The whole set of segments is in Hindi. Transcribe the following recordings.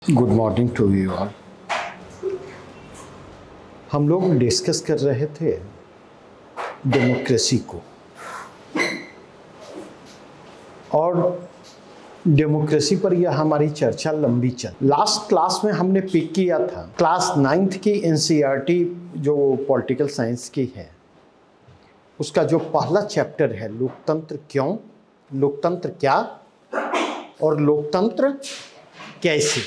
Good morning to you all. हम लोग डिस्कस कर रहे थे डेमोक्रेसी को, और डेमोक्रेसी पर यह हमारी चर्चा लंबी चल। लास्ट क्लास में हमने पिक किया था क्लास 9th की एनसीईआरटी जो पॉलिटिकल साइंस की है, उसका जो पहला चैप्टर है लोकतंत्र क्यों, लोकतंत्र क्या और लोकतंत्र कैसे।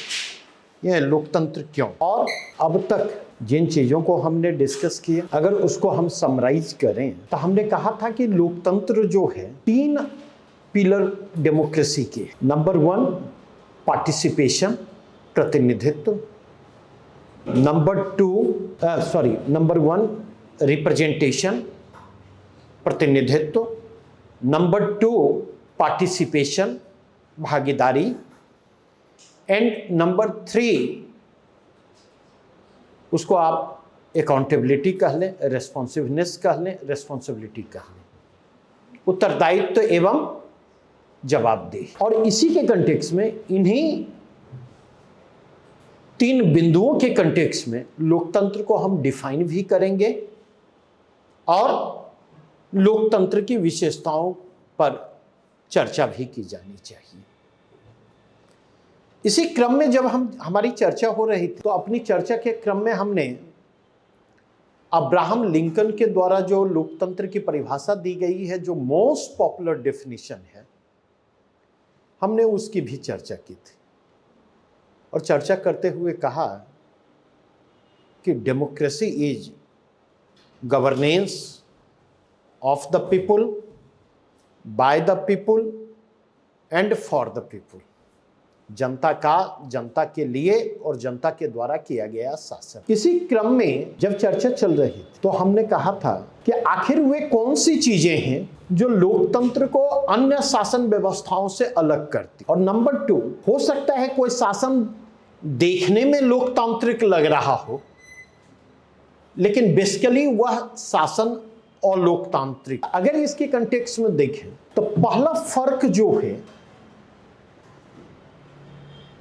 यह लोकतंत्र क्यों, और अब तक जिन चीज़ों को हमने डिस्कस किया, अगर उसको हम समराइज करें तो हमने कहा था कि लोकतंत्र जो है 3 पिलर डेमोक्रेसी के। नंबर 1 पार्टिसिपेशन, प्रतिनिधित्व। नंबर 1 रिप्रेजेंटेशन, प्रतिनिधित्व। नंबर 2 पार्टिसिपेशन, भागीदारी। एंड नंबर 3 उसको आप अकाउंटेबिलिटी कह लें, रेस्पॉन्सिवनेस कह लें, रेस्पॉन्सिबिलिटी कह लें, उत्तरदायित्व एवं जवाबदेही। और इसी के कंटेक्स्ट में, इन्हीं 3 बिंदुओं के कंटेक्स्ट में लोकतंत्र को हम डिफाइन भी करेंगे और लोकतंत्र की विशेषताओं पर चर्चा भी की जानी चाहिए। इसी क्रम में जब हमारी चर्चा हो रही थी, तो अपनी चर्चा के क्रम में हमने अब्राहम लिंकन के द्वारा जो लोकतंत्र की परिभाषा दी गई है, जो मोस्ट पॉपुलर डेफिनेशन है, हमने उसकी भी चर्चा की थी। और चर्चा करते हुए कहा कि democracy is governance of the people, by the people and for the people. जनता का, जनता के लिए और जनता के द्वारा किया गया शासन। इसी क्रम में जब चर्चा चल रही थी, तो हमने कहा था कि आखिर वे कौन सी चीजें हैं जो लोकतंत्र को अन्य शासन व्यवस्थाओं से अलग करती। और नंबर 2, हो सकता है कोई शासन देखने में लोकतांत्रिक लग रहा हो, लेकिन बेसिकली वह शासन अलोकतांत्रिक। अगर इसके कंटेक्स्ट में देखें तो पहला फर्क जो है,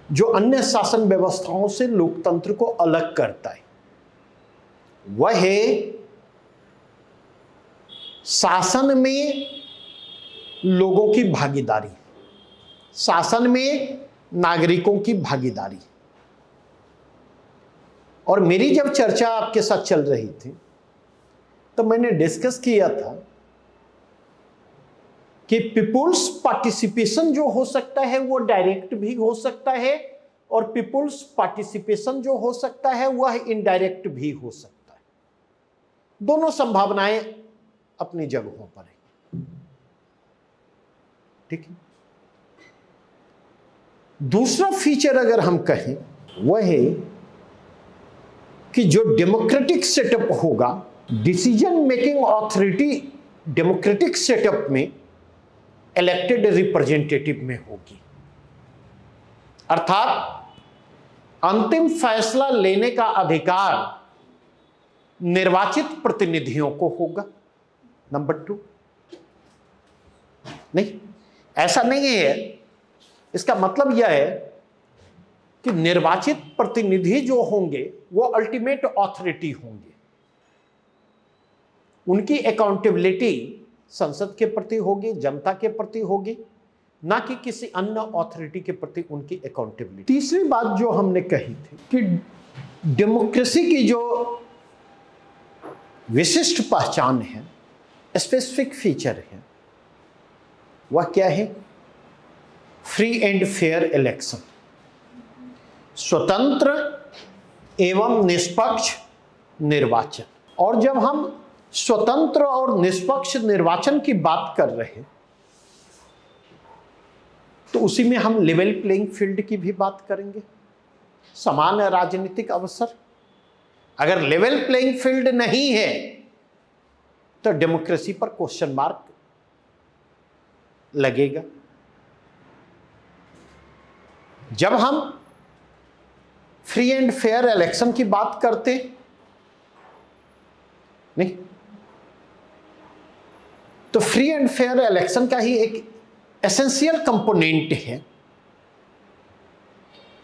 जो अन्य शासन व्यवस्थाओं से लोकतंत्र को अलग करता है, वह है शासन में लोगों की भागीदारी, शासन में नागरिकों की भागीदारी। और मेरी जब चर्चा आपके साथ चल रही थी, तो मैंने डिस्कस किया था कि पीपुल्स पार्टिसिपेशन जो हो सकता है वो डायरेक्ट भी हो सकता है, और पीपुल्स पार्टिसिपेशन जो हो सकता है वह इनडायरेक्ट भी हो सकता है। दोनों संभावनाएं अपनी जगहों पर है, ठीक है। दूसरा फीचर अगर हम कहें, वह है कि जो डेमोक्रेटिक सेटअप होगा, decision making authority democratic setup में इलेक्टेड रिप्रेजेंटेटिव में होगी। अर्थात अंतिम फैसला लेने का अधिकार निर्वाचित प्रतिनिधियों को होगा। नंबर 2 नहीं, ऐसा नहीं है। इसका मतलब यह है कि निर्वाचित प्रतिनिधि जो होंगे वो अल्टीमेट ऑथोरिटी होंगे। उनकी अकाउंटेबिलिटी संसद के प्रति होगी, जनता के प्रति होगी, ना कि किसी अन्य अथॉरिटी के प्रति उनकी अकाउंटेबिलिटी। तीसरी बात जो हमने कही थी कि डेमोक्रेसी की जो विशिष्ट पहचान है, स्पेसिफिक फीचर है, वह क्या है? फ्री एंड फेयर इलेक्शन, स्वतंत्र एवं निष्पक्ष निर्वाचन। और जब हम स्वतंत्र और निष्पक्ष निर्वाचन की बात कर रहे हैं, तो उसी में हम लेवल प्लेइंग फील्ड की भी बात करेंगे, समान राजनीतिक अवसर। अगर लेवल प्लेइंग फील्ड नहीं है तो डेमोक्रेसी पर क्वेश्चन मार्क लगेगा। जब हम फ्री एंड फेयर इलेक्शन की बात करते नहीं, तो फ्री एंड फेयर इलेक्शन का ही एक एसेंशियल कंपोनेंट है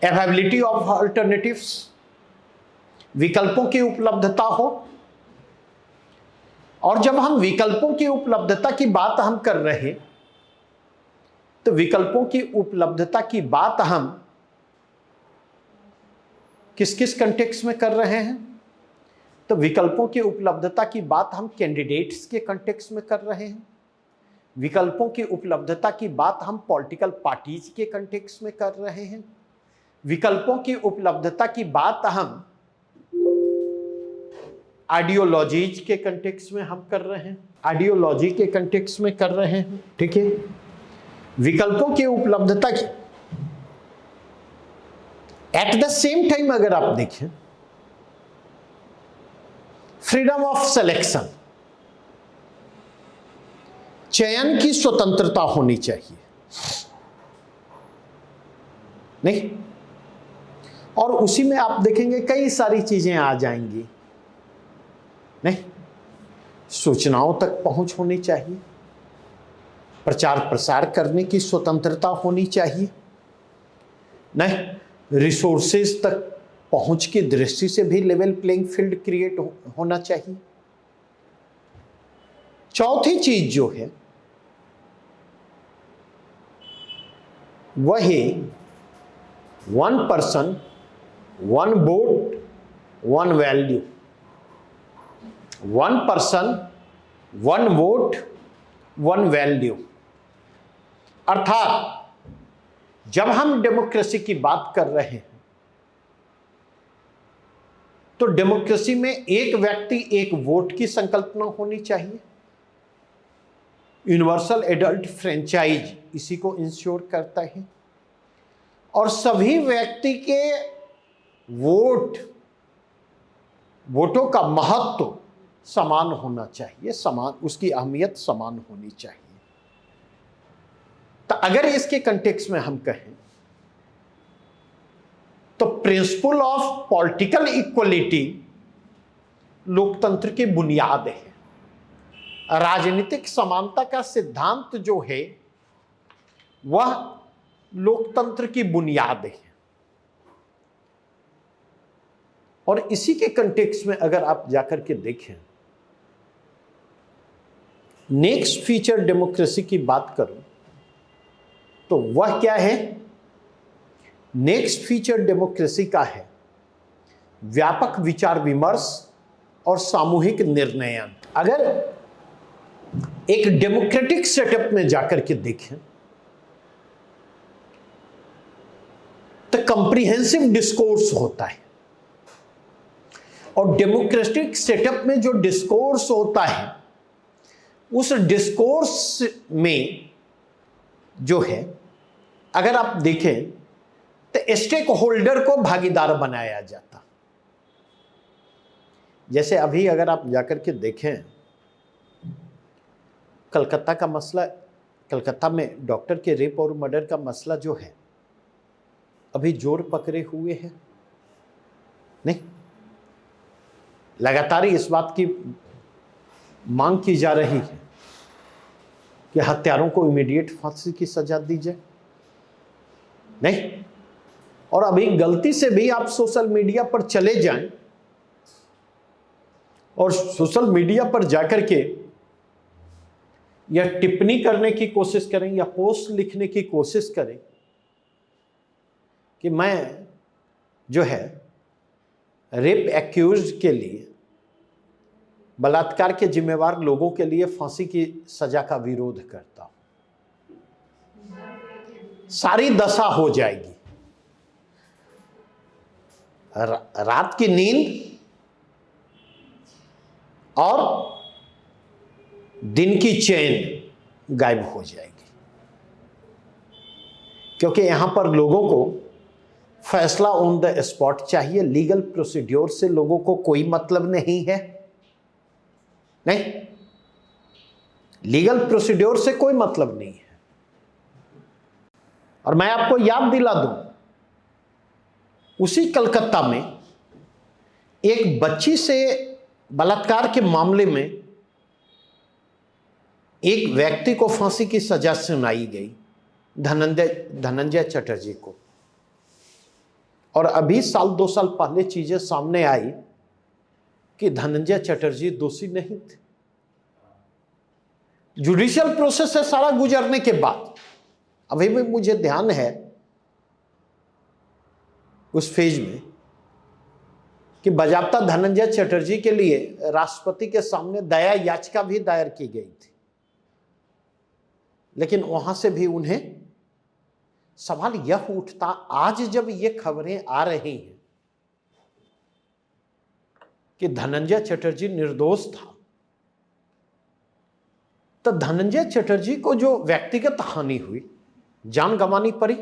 अवेलेबिलिटी ऑफ अल्टरनेटिव्स, विकल्पों की उपलब्धता हो। और जब हम विकल्पों की उपलब्धता की बात हम कर रहे हैं, तो विकल्पों की उपलब्धता की बात हम किस किस कंटेक्स्ट में कर रहे हैं? तो विकल्पों की उपलब्धता की बात हम कैंडिडेट्स के कंटेक्स्ट में कर रहे हैं, विकल्पों की उपलब्धता की बात हम पॉलिटिकल पार्टीज के कंटेक्स्ट में कर रहे हैं, विकल्पों की उपलब्धता की बात हम आइडियोलॉजीज के कंटेक्स्ट में हम कर रहे हैं, आइडियोलॉजी के कंटेक्स्ट में कर रहे हैं। ठीक है, विकल्पों की उपलब्धता की एट द सेम टाइम अगर आप देखें, फ्रीडम ऑफ सिलेक्शन, चयन की स्वतंत्रता होनी चाहिए, नहीं? और उसी में आप देखेंगे कई सारी चीजें आ जाएंगी, नहीं? सूचनाओं तक पहुंच होनी चाहिए, प्रचार प्रसार करने की स्वतंत्रता होनी चाहिए, नहीं? रिसोर्सेज तक पहुंच की दृष्टि से भी लेवल प्लेइंग फील्ड क्रिएट होना चाहिए। चौथी चीज जो है वह है 1 person 1 vote 1 value. 1 person 1 vote 1 value. अर्थात जब हम डेमोक्रेसी की बात कर रहे हैं तो डेमोक्रेसी में एक व्यक्ति एक वोट की संकल्पना होनी चाहिए। यूनिवर्सल एडल्ट फ्रेंचाइज इसी को इंश्योर करता है, और सभी व्यक्ति के वोटों का महत्व समान होना चाहिए, समान, उसकी अहमियत समान होनी चाहिए। तो अगर इसके कंटेक्स्ट में हम कहें तो प्रिंसिपल ऑफ पॉलिटिकल इक्वलिटी लोकतंत्र की बुनियाद है। राजनीतिक समानता का सिद्धांत जो है वह लोकतंत्र की बुनियाद है। और इसी के कंटेक्स्ट में अगर आप जाकर के देखें, नेक्स्ट फीचर डेमोक्रेसी की बात करूं तो वह क्या है? नेक्स्ट फीचर डेमोक्रेसी का है व्यापक विचार विमर्श और सामूहिक निर्णयन। अगर एक डेमोक्रेटिक सेटअप में जाकर के देखें तो कंप्रिहेंसिव डिस्कोर्स होता है, और डेमोक्रेटिक सेटअप में जो डिस्कोर्स होता है उस डिस्कोर्स में जो है अगर आप देखें तो स्टेक होल्डर को भागीदार बनाया जाता। जैसे अभी अगर आप जाकर के देखें कलकत्ता का मसला, कलकत्ता में डॉक्टर के रेप और मर्डर का मसला जो है अभी जोर पकड़े हुए है, नहीं? लगातार इस बात की मांग की जा रही है कि हत्यारों को इमीडिएट फांसी की सजा दी जाए, नहीं? और अभी गलती से भी आप सोशल मीडिया पर चले जाएं और सोशल मीडिया पर जाकर के या टिप्पणी करने की कोशिश करें या पोस्ट लिखने की कोशिश करें कि मैं जो है रेप एक्यूज्ड के लिए, बलात्कार के जिम्मेवार लोगों के लिए फांसी की सजा का विरोध करता हूं, सारी दशा हो जाएगी। रात की नींद और दिन की चैन गायब हो जाएगी, क्योंकि यहां पर लोगों को फैसला ऑन द स्पॉट चाहिए। लीगल प्रोसीड्योर से लोगों को कोई मतलब नहीं है, नहीं? लीगल प्रोसीड्योर से कोई मतलब नहीं है। और मैं आपको याद दिला दूं, उसी कलकत्ता में एक बच्ची से बलात्कार के मामले में एक व्यक्ति को फांसी की सजा सुनाई गई, धनंजय चटर्जी को। और अभी साल 2 साल पहले चीजें सामने आई कि धनंजय चटर्जी दोषी नहीं थे। जुडिशियल प्रोसेस से सारा गुजरने के बाद, अभी भी मुझे ध्यान है उस फेज में कि बाजाप्ता धनंजय चटर्जी के लिए राष्ट्रपति के सामने दया याचिका भी दायर की गई थी, लेकिन वहां से भी उन्हें सवाल यह उठता, आज जब ये खबरें आ रही हैं कि धनंजय चटर्जी निर्दोष था, तो धनंजय चटर्जी को जो व्यक्तिगत हानि हुई, जान गंवानी पड़ी,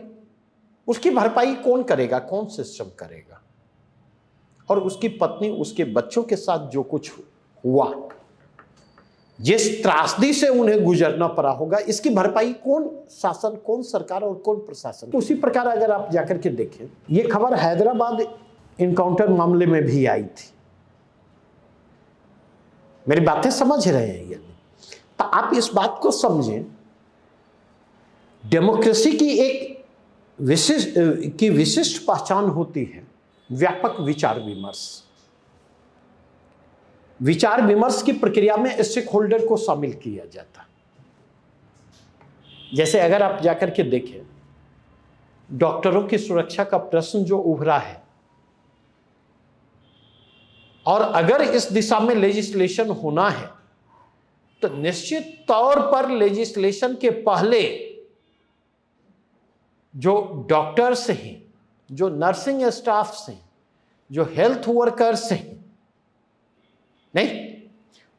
उसकी भरपाई कौन करेगा, कौन सिस्टम करेगा? और उसकी पत्नी, उसके बच्चों के साथ जो कुछ हुआ, जिस त्रासदी से उन्हें गुजरना पड़ा होगा, इसकी भरपाई कौन शासन, कौन सरकार और कौन प्रशासन? तो उसी प्रकार अगर आप जाकर के देखें, ये खबर हैदराबाद इनकाउंटर मामले में भी आई थी। मेरी बातें समझ रहे हैं ये? तो आप इस बात को समझें, डेमोक्रेसी की एक विशिष्ट पहचान होती है व्यापक विचार विमर्श। विचार विमर्श की प्रक्रिया में स्टेक होल्डर को शामिल किया जाता है। जैसे अगर आप जाकर के देखें, डॉक्टरों की सुरक्षा का प्रश्न जो उभरा है, और अगर इस दिशा में लेजिस्लेशन होना है, तो निश्चित तौर पर लेजिस्लेशन के पहले जो डॉक्टर्स हैं, जो नर्सिंग स्टाफ हैं, जो हेल्थ वर्कर्स हैं, नहीं,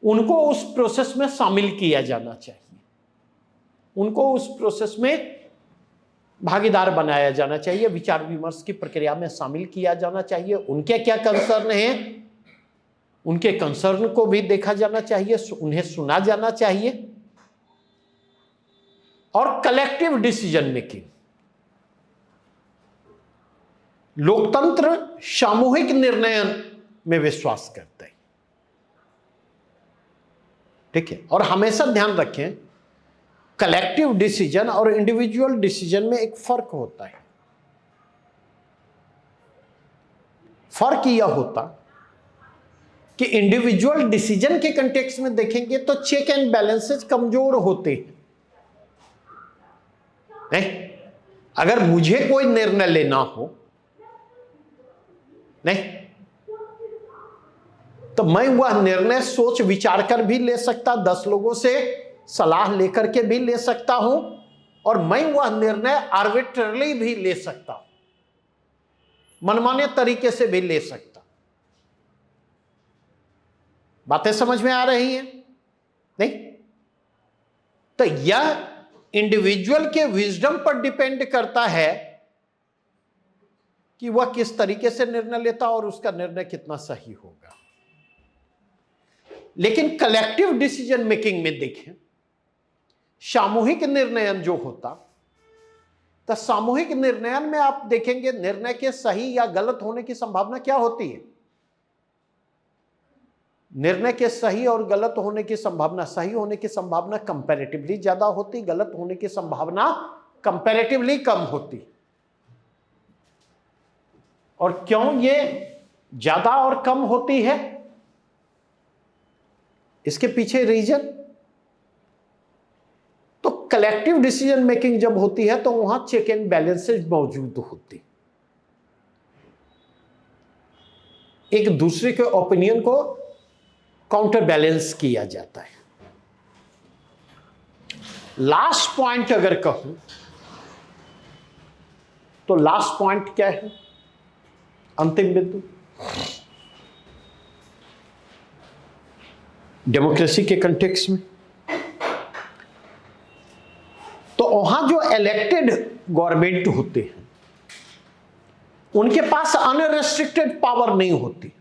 उनको उस प्रोसेस में शामिल किया जाना चाहिए, उनको उस प्रोसेस में भागीदार बनाया जाना चाहिए, विचार विमर्श की प्रक्रिया में शामिल किया जाना चाहिए। उनके क्या कंसर्न हैं, उनके कंसर्न को भी देखा जाना चाहिए, उन्हें सुना जाना चाहिए। और कलेक्टिव डिसीजन मेकिंग, लोकतंत्र सामूहिक निर्णय में विश्वास करता है, ठीक है? और हमेशा ध्यान रखें, कलेक्टिव डिसीजन और इंडिविजुअल डिसीजन में एक फर्क होता है। फर्क यह होता कि इंडिविजुअल डिसीजन के कंटेक्स्ट में देखेंगे तो चेक एंड बैलेंसेस कमजोर होते हैं। नहीं, अगर मुझे कोई निर्णय लेना हो, नहीं, तो मैं वह निर्णय सोच विचार कर भी ले सकता, 10 लोगों से सलाह लेकर के भी ले सकता हूं, और मैं वह निर्णय आर्बिट्ररली भी ले सकता हूं, मनमाने तरीके से भी ले सकता। बातें समझ में आ रही हैं? नहीं, तो यह इंडिविजुअल के विजडम पर डिपेंड करता है कि वह किस तरीके से निर्णय लेता और उसका निर्णय कितना सही होगा। लेकिन कलेक्टिव डिसीजन मेकिंग में देखें, सामूहिक निर्णयन जो होता, तो सामूहिक निर्णयन में आप देखेंगे निर्णय के सही या गलत होने की संभावना क्या होती है? निर्णय के सही और गलत होने की संभावना, सही होने की संभावना कंपैरेटिवली ज्यादा होती, गलत होने की संभावना कंपैरेटिवली कम होती। और क्यों ये ज्यादा और कम होती है? इसके पीछे रीजन, तो कलेक्टिव डिसीजन मेकिंग जब होती है तो वहां चेक एंड बैलेंसेस मौजूद होती, एक दूसरे के ओपिनियन को काउंटर बैलेंस किया जाता है। लास्ट पॉइंट अगर कहूं तो लास्ट पॉइंट क्या है, अंतिम बिंदु, डेमोक्रेसी के कंटेक्स्ट में, तो वहां जो इलेक्टेड गवर्नमेंट होते हैं उनके पास अनरेस्ट्रिक्टेड पावर नहीं होती।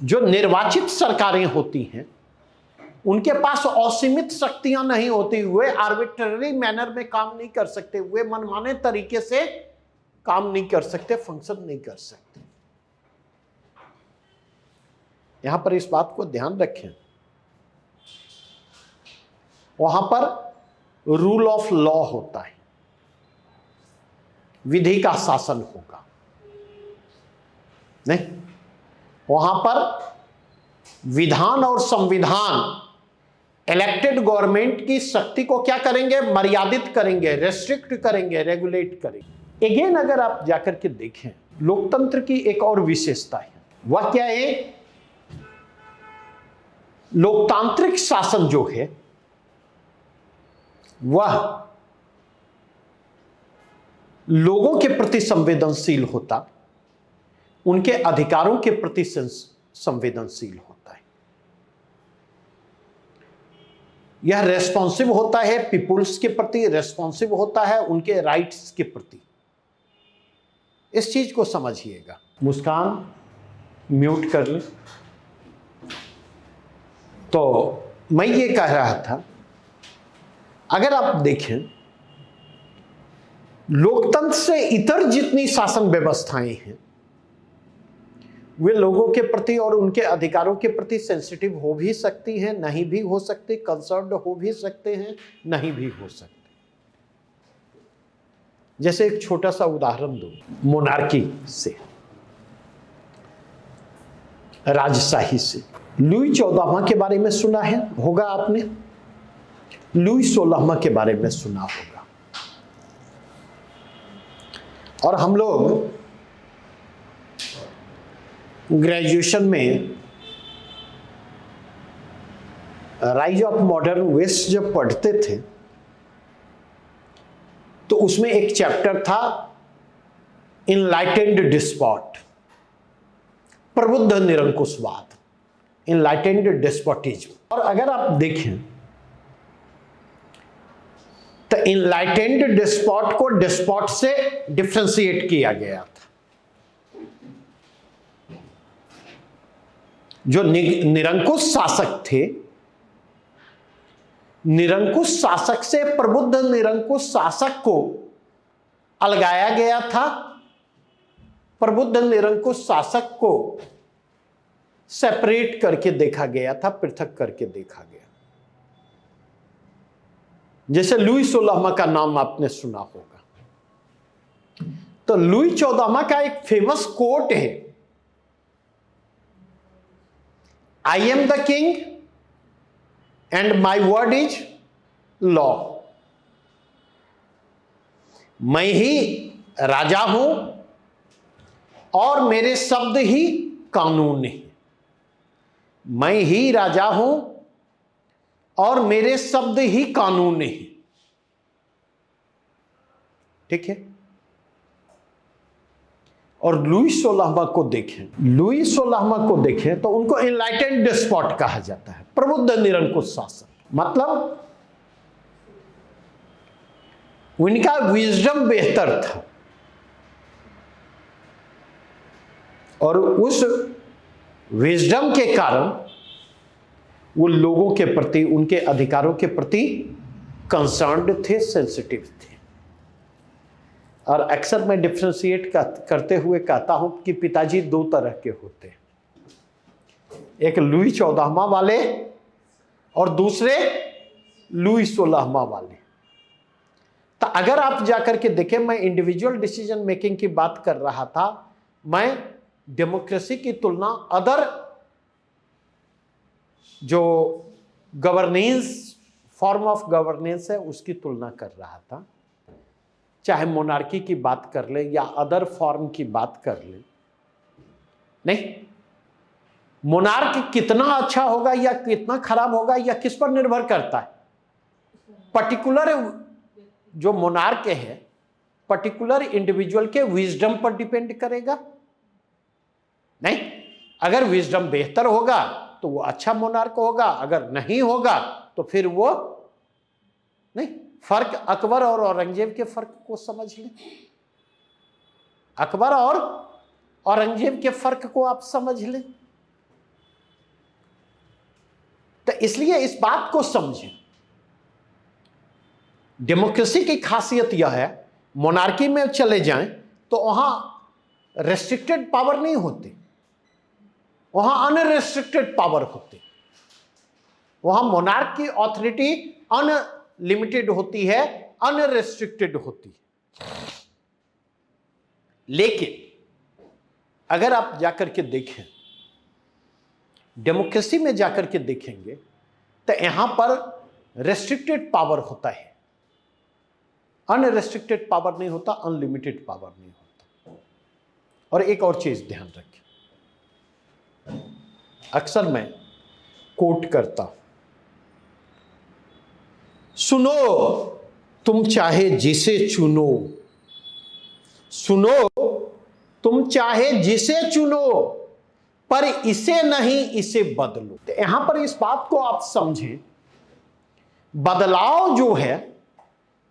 जो निर्वाचित सरकारें होती हैं उनके पास असीमित शक्तियां नहीं होती हुए आर्बिट्ररी मैनर में काम नहीं कर सकते, हुए मनमाने तरीके से काम नहीं कर सकते, फंक्शन नहीं कर सकते। यहां पर इस बात को ध्यान रखें, वहां पर रूल ऑफ लॉ होता है, विधि का शासन होगा। नहीं, वहां पर विधान और संविधान इलेक्टेड गवर्नमेंट की शक्ति को क्या करेंगे? मर्यादित करेंगे, रेस्ट्रिक्ट करेंगे, रेगुलेट करेंगे। अगेन अगर आप जाकर के देखें, लोकतंत्र की एक और विशेषता है, वह क्या है? लोकतांत्रिक शासन जो है वह लोगों के प्रति संवेदनशील होता, उनके अधिकारों के प्रति संवेदनशील होता है। यह रेस्पॉन्सिव होता है पीपुल्स के प्रति, रेस्पॉन्सिव होता है उनके राइट्स के प्रति। इस चीज को समझिएगा। मुस्कान म्यूट कर ले। तो मैं ये कह रहा था, अगर आप देखें लोकतंत्र से इतर जितनी शासन व्यवस्थाएं हैं वे लोगों के प्रति और उनके अधिकारों के प्रति सेंसिटिव हो भी सकती हैं, नहीं भी हो सकती, कंसर्न्ड हो भी सकते हैं, नहीं भी हो सकते। जैसे एक छोटा सा उदाहरण दो मोनार्की से, राजशाही से। लुई 14वां के बारे में सुना है होगा आपने, लुई 16वां के बारे में सुना होगा। और हम लोग ग्रेजुएशन में राइज ऑफ मॉडर्न वेस्ट जब पढ़ते थे तो उसमें एक चैप्टर था इनलाइटेंड डिस्पॉट, प्रबुद्ध निरंकुशवाद, इनलाइटेंड डिस्पोटिज्म। और अगर आप देखें तो इनलाइटेंड डिस्पॉट को डिस्पॉट से डिफरेंशिएट किया गया था। जो निरंकुश शासक थे, निरंकुश शासक से प्रबुद्ध निरंकुश शासक को अलगाया गया था, प्रबुद्ध निरंकुश शासक को सेपरेट करके देखा गया था, पृथक करके देखा गया। जैसे लुई 16वां का नाम आपने सुना होगा, तो लुई 14वां का एक फेमस कोट है, I am the king and my word is law. मैं ही राजा हूं और मेरे शब्द ही कानून है। मैं ही राजा हूं और मेरे शब्द ही कानून है। ठीक है। और लुई 16वां को देखें, लुई 16वां को देखें तो उनको इनलाइटेंड डिस्पॉट कहा जाता है, प्रबुद्ध निरंकुश शासक। मतलब उनका विजडम बेहतर था और उस विजडम के कारण वो लोगों के प्रति, उनके अधिकारों के प्रति कंसर्न्ड थे, सेंसिटिव थे। और अक्सर मैं डिफरेंशिएट करते हुए कहता हूं कि पिताजी दो तरह के होते हैं, एक लुई 14वां वाले और दूसरे लुई 16वां वाले। तो अगर आप जाकर के देखें, मैं इंडिविजुअल डिसीजन मेकिंग की बात कर रहा था, मैं डेमोक्रेसी की तुलना अदर जो गवर्नेंस, फॉर्म ऑफ गवर्नेंस है उसकी तुलना कर रहा था। चाहे मोनार्की की बात कर ले या अदर फॉर्म की बात कर ले, नहीं, मोनार्क कितना अच्छा होगा या कितना खराब होगा या किस पर निर्भर करता है? पर्टिकुलर जो मोनार्क है पर्टिकुलर इंडिविजुअल के विजडम पर डिपेंड करेगा। नहीं, अगर विजडम बेहतर होगा तो वो अच्छा मोनार्क होगा, अगर नहीं होगा तो फिर वो नहीं। फर्क अकबर और औरंगजेब के फर्क को समझ लें, अकबर और औरंगजेब के फर्क को आप समझ लें। तो इसलिए इस बात को समझें, डेमोक्रेसी की खासियत यह है, मोनार्की में चले जाएं तो वहां रेस्ट्रिक्टेड पावर नहीं होती, वहां अनरेस्ट्रिक्टेड पावर होती। वहां मोनार्क की ऑथोरिटी अनलिमिटेड होती है, अनरेस्ट्रिक्टेड होती है। लेकिन अगर आप जाकर के देखें, डेमोक्रेसी में जाकर के देखेंगे तो यहां पर रेस्ट्रिक्टेड पावर होता है, अनरेस्ट्रिक्टेड पावर नहीं होता, अनलिमिटेड पावर नहीं होता। और एक और चीज ध्यान रखें, अक्सर मैं कोट करता हूं, सुनो तुम चाहे जिसे चुनो, सुनो तुम चाहे जिसे चुनो, पर इसे नहीं इसे बदलो। तो यहां पर इस बात को आप समझें, बदलाव जो है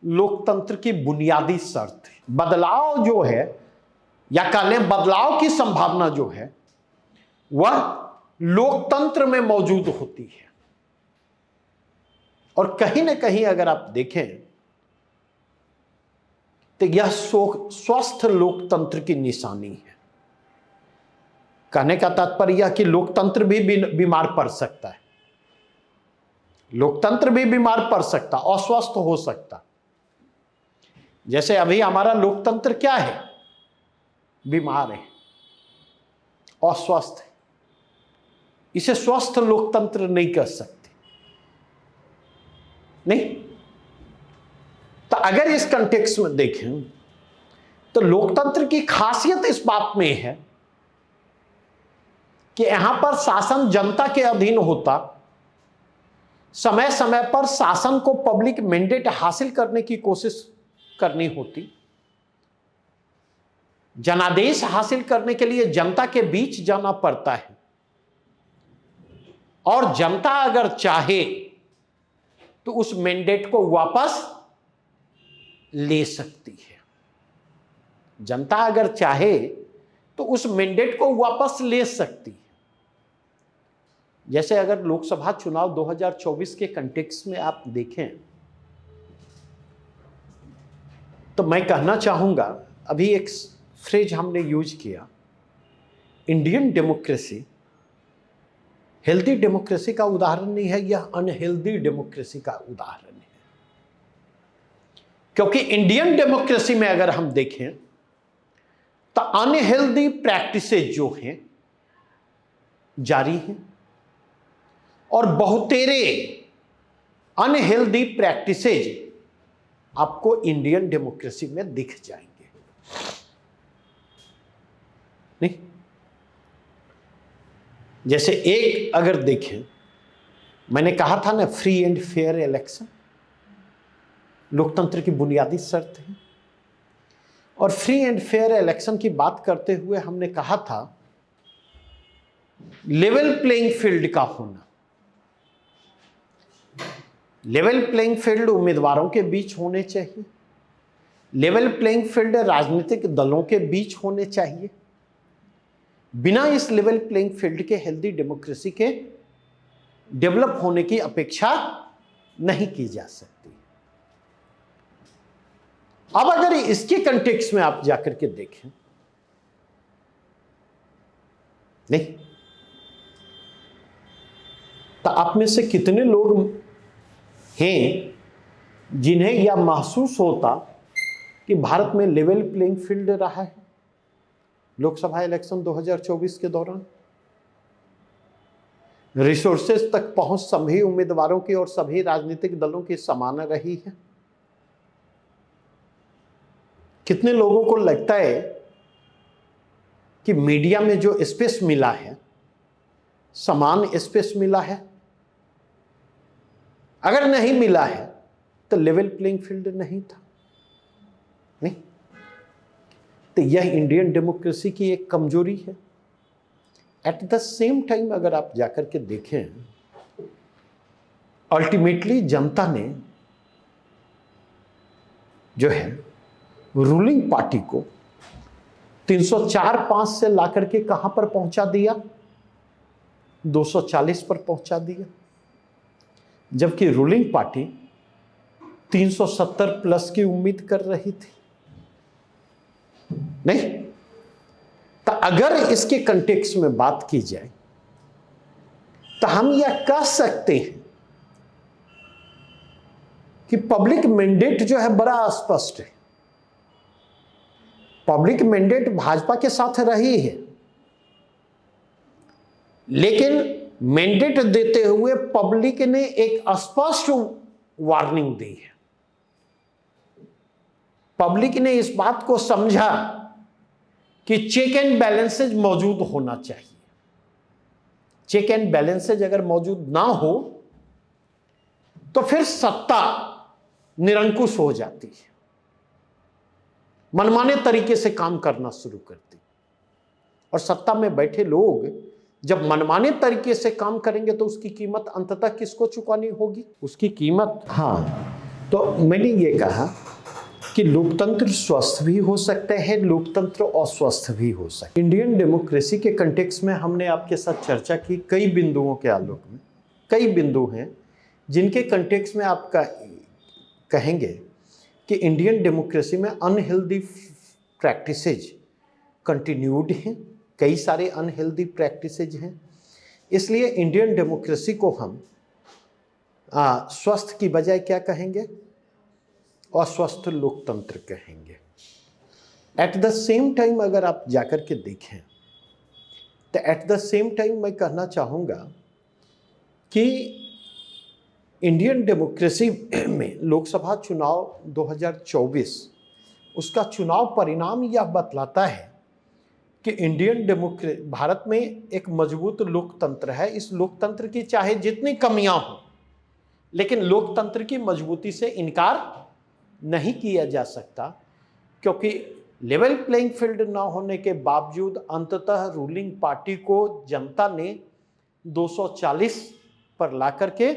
लोकतंत्र की बुनियादी शर्त है। बदलाव जो है, या कह लें बदलाव की संभावना जो है, वह लोकतंत्र में मौजूद होती है। और कहीं ना कहीं अगर आप देखें तो यह स्वस्थ लोकतंत्र की निशानी है। कहने का तात्पर्य यह कि लोकतंत्र भी बीमार पड़ सकता है, लोकतंत्र भी बीमार पड़ सकता, अस्वस्थ हो सकता। जैसे अभी हमारा लोकतंत्र क्या है, बीमार है, अस्वस्थ है। इसे स्वस्थ लोकतंत्र नहीं कह सकते, नहीं। तो अगर इस कंटेक्स्ट में देखें तो लोकतंत्र की खासियत इस बात में है कि यहां पर शासन जनता के अधीन होता, समय समय पर शासन को पब्लिक मैंडेट हासिल करने की कोशिश करनी होती, जनादेश हासिल करने के लिए जनता के बीच जाना पड़ता है, और जनता अगर चाहे तो उस मैंडेट को वापस ले सकती है। जनता अगर चाहे तो उस मैंडेट को वापस ले सकती है। जैसे अगर लोकसभा चुनाव 2024 के कंटेक्स्ट में आप देखें तो मैं कहना चाहूंगा, अभी एक फ्रेज हमने यूज किया, इंडियन डेमोक्रेसी हेल्दी डेमोक्रेसी का उदाहरण नहीं है, यह अनहेल्दी डेमोक्रेसी का उदाहरण है। क्योंकि इंडियन डेमोक्रेसी में अगर हम देखें तो अनहेल्दी प्रैक्टिसेज जो हैं जारी हैं, और बहुतेरे अनहेल्दी प्रैक्टिसेज आपको इंडियन डेमोक्रेसी में दिख जाएंगे, नहीं। जैसे एक अगर देखें, मैंने कहा था ना, फ्री एंड फेयर इलेक्शन लोकतंत्र की बुनियादी शर्त है। और फ्री एंड फेयर इलेक्शन की बात करते हुए हमने कहा था लेवल प्लेइंग फील्ड का होना। लेवल प्लेइंग फील्ड उम्मीदवारों के बीच होने चाहिए, लेवल प्लेइंग फील्ड राजनीतिक दलों के बीच होने चाहिए। बिना इस लेवल प्लेइंग फील्ड के हेल्दी डेमोक्रेसी के डेवलप होने की अपेक्षा नहीं की जा सकती। अब अगर इसके कंटेक्स्ट में आप जाकर के देखें, नहीं, तो आप में से कितने लोग हैं जिन्हें यह महसूस होता कि भारत में लेवल प्लेइंग फील्ड रहा है लोकसभा इलेक्शन 2024 के दौरान? रिसोर्सेज तक पहुंच सभी उम्मीदवारों की और सभी राजनीतिक दलों की समान रही है? कितने लोगों को लगता है कि मीडिया में जो स्पेस मिला है, समान स्पेस मिला है? अगर नहीं मिला है तो लेवल प्लेइंग फील्ड नहीं था, नहीं। तो यह इंडियन डेमोक्रेसी की एक कमजोरी है। एट द सेम टाइम अगर आप जाकर के देखें, अल्टीमेटली जनता ने जो है रूलिंग पार्टी को 304-5 से लाकर के कहां पर पहुंचा दिया? 240 पर पहुंचा दिया, जबकि रूलिंग पार्टी 370 प्लस की उम्मीद कर रही थी, नहीं। तो अगर इसके कंटेक्स्ट में बात की जाए तो हम यह कह सकते हैं कि पब्लिक मैंडेट जो है बड़ा स्पष्ट है। पब्लिक मैंडेट भाजपा के साथ रही है, लेकिन मैंडेट देते हुए पब्लिक ने एक स्पष्ट वार्निंग दी है। पब्लिक ने इस बात को समझा कि चेक एंड बैलेंसेज मौजूद होना चाहिए। चेक एंड बैलेंसेज अगर मौजूद ना हो तो फिर सत्ता निरंकुश हो जाती है, मनमाने तरीके से काम करना शुरू करती। और सत्ता में बैठे लोग जब मनमाने तरीके से काम करेंगे तो उसकी कीमत अंततः किसको चुकानी होगी? उसकी कीमत, हाँ, तो मैंने ये कहा कि लोकतंत्र स्वस्थ भी हो सकते हैं, लोकतंत्र अस्वस्थ भी हो सकते हैं। इंडियन डेमोक्रेसी के कंटेक्स्ट में हमने आपके साथ चर्चा की कई बिंदुओं के आलोक में। कई बिंदु हैं जिनके कंटेक्स्ट में आप कहेंगे कि इंडियन डेमोक्रेसी में अनहेल्दी प्रैक्टिसेज कंटिन्यूड हैं, कई सारे अनहेल्दी प्रैक्टिसेज हैं। इसलिए इंडियन डेमोक्रेसी को हम स्वस्थ की बजाय क्या कहेंगे? अस्वस्थ लोकतंत्र कहेंगे। एट द सेम टाइम अगर आप जाकर के देखें तो एट द सेम टाइम मैं कहना चाहूँगा कि इंडियन डेमोक्रेसी में लोकसभा चुनाव 2024 उसका चुनाव परिणाम यह बतलाता है कि भारत में एक मजबूत लोकतंत्र है। इस लोकतंत्र की चाहे जितनी कमियां हों, लेकिन लोकतंत्र की मजबूती से इनकार नहीं किया जा सकता, क्योंकि लेवल प्लेइंग फील्ड ना होने के बावजूद अंततः रूलिंग पार्टी को जनता ने 240 पर ला करके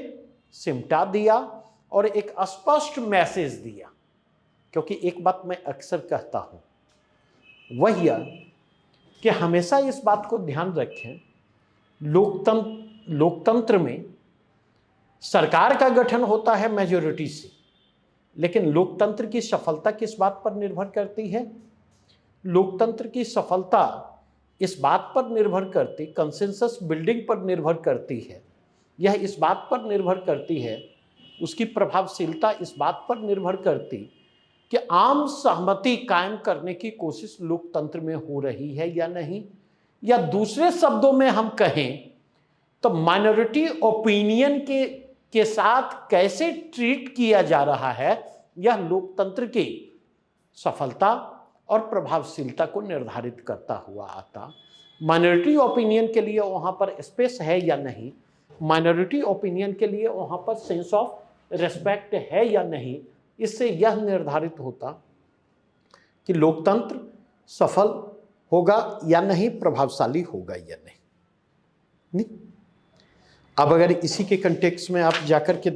सिमटा दिया और एक स्पष्ट मैसेज दिया। क्योंकि एक बात मैं अक्सर कहता हूं, वह यह कि हमेशा इस बात को ध्यान रखें, लोकतंत्र में सरकार का गठन होता है मेजॉरिटी से, लेकिन लोकतंत्र की सफलता किस बात पर निर्भर करती है? लोकतंत्र की सफलता इस बात पर निर्भर करती, कंसेंसस बिल्डिंग पर निर्भर करती है। यह इस बात पर निर्भर करती है, उसकी प्रभावशीलता इस बात पर निर्भर करती कि आम सहमति कायम करने की कोशिश लोकतंत्र में हो रही है या नहीं, या दूसरे शब्दों में हम कहें तो माइनॉरिटी ओपिनियन के साथ कैसे ट्रीट किया जा रहा है, यह लोकतंत्र की सफलता और प्रभावशीलता को निर्धारित करता हुआ आता। माइनॉरिटी ओपिनियन के लिए वहाँ पर स्पेस है या नहीं, माइनॉरिटी ओपिनियन के लिए वहाँ पर सेंस ऑफ रेस्पेक्ट है या नहीं, इससे यह निर्धारित होता कि लोकतंत्र सफल होगा या नहीं, प्रभावशाली होगा या नहीं। अब अगर इसी के कंटेक्स्ट में आप जाकर के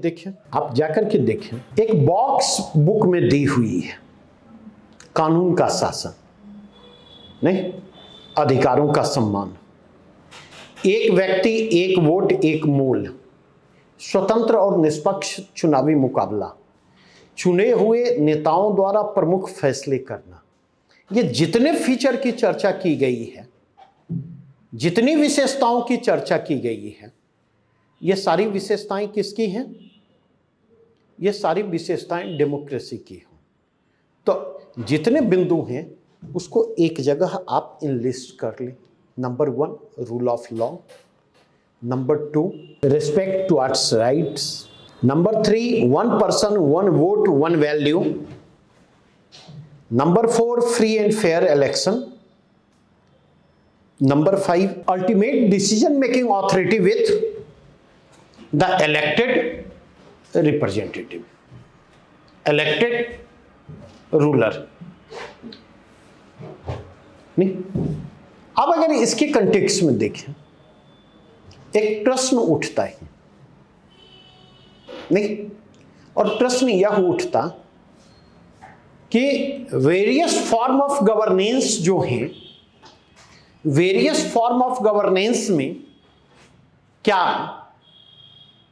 देखें, एक बॉक्स बुक में दी हुई है कानून का शासन, नहीं, अधिकारों का सम्मान, एक व्यक्ति एक वोट एक मूल, स्वतंत्र और निष्पक्ष चुनावी मुकाबला, चुने हुए नेताओं द्वारा प्रमुख फैसले करना। ये जितने फीचर की चर्चा की गई है, जितनी विशेषताओं की चर्चा की गई है, ये सारी विशेषताएं किसकी हैं? ये सारी विशेषताएं डेमोक्रेसी की हों। तो जितने बिंदु हैं उसको एक जगह आप इनलिस्ट कर लें। Number 1, rule of law. Number 2, respect towards rights. Number 3, 1 person 1 vote 1 value. Number 4, free and fair election. Number 5, ultimate decision making authority with the elected representative, elected ruler। नहीं, अब अगर इसके कंटेक्स्ट में देखें, एक प्रश्न उठता है, नहीं, और प्रश्न यह उठता कि वेरियस फॉर्म ऑफ गवर्नेंस जो हैं, वेरियस फॉर्म ऑफ गवर्नेंस में क्या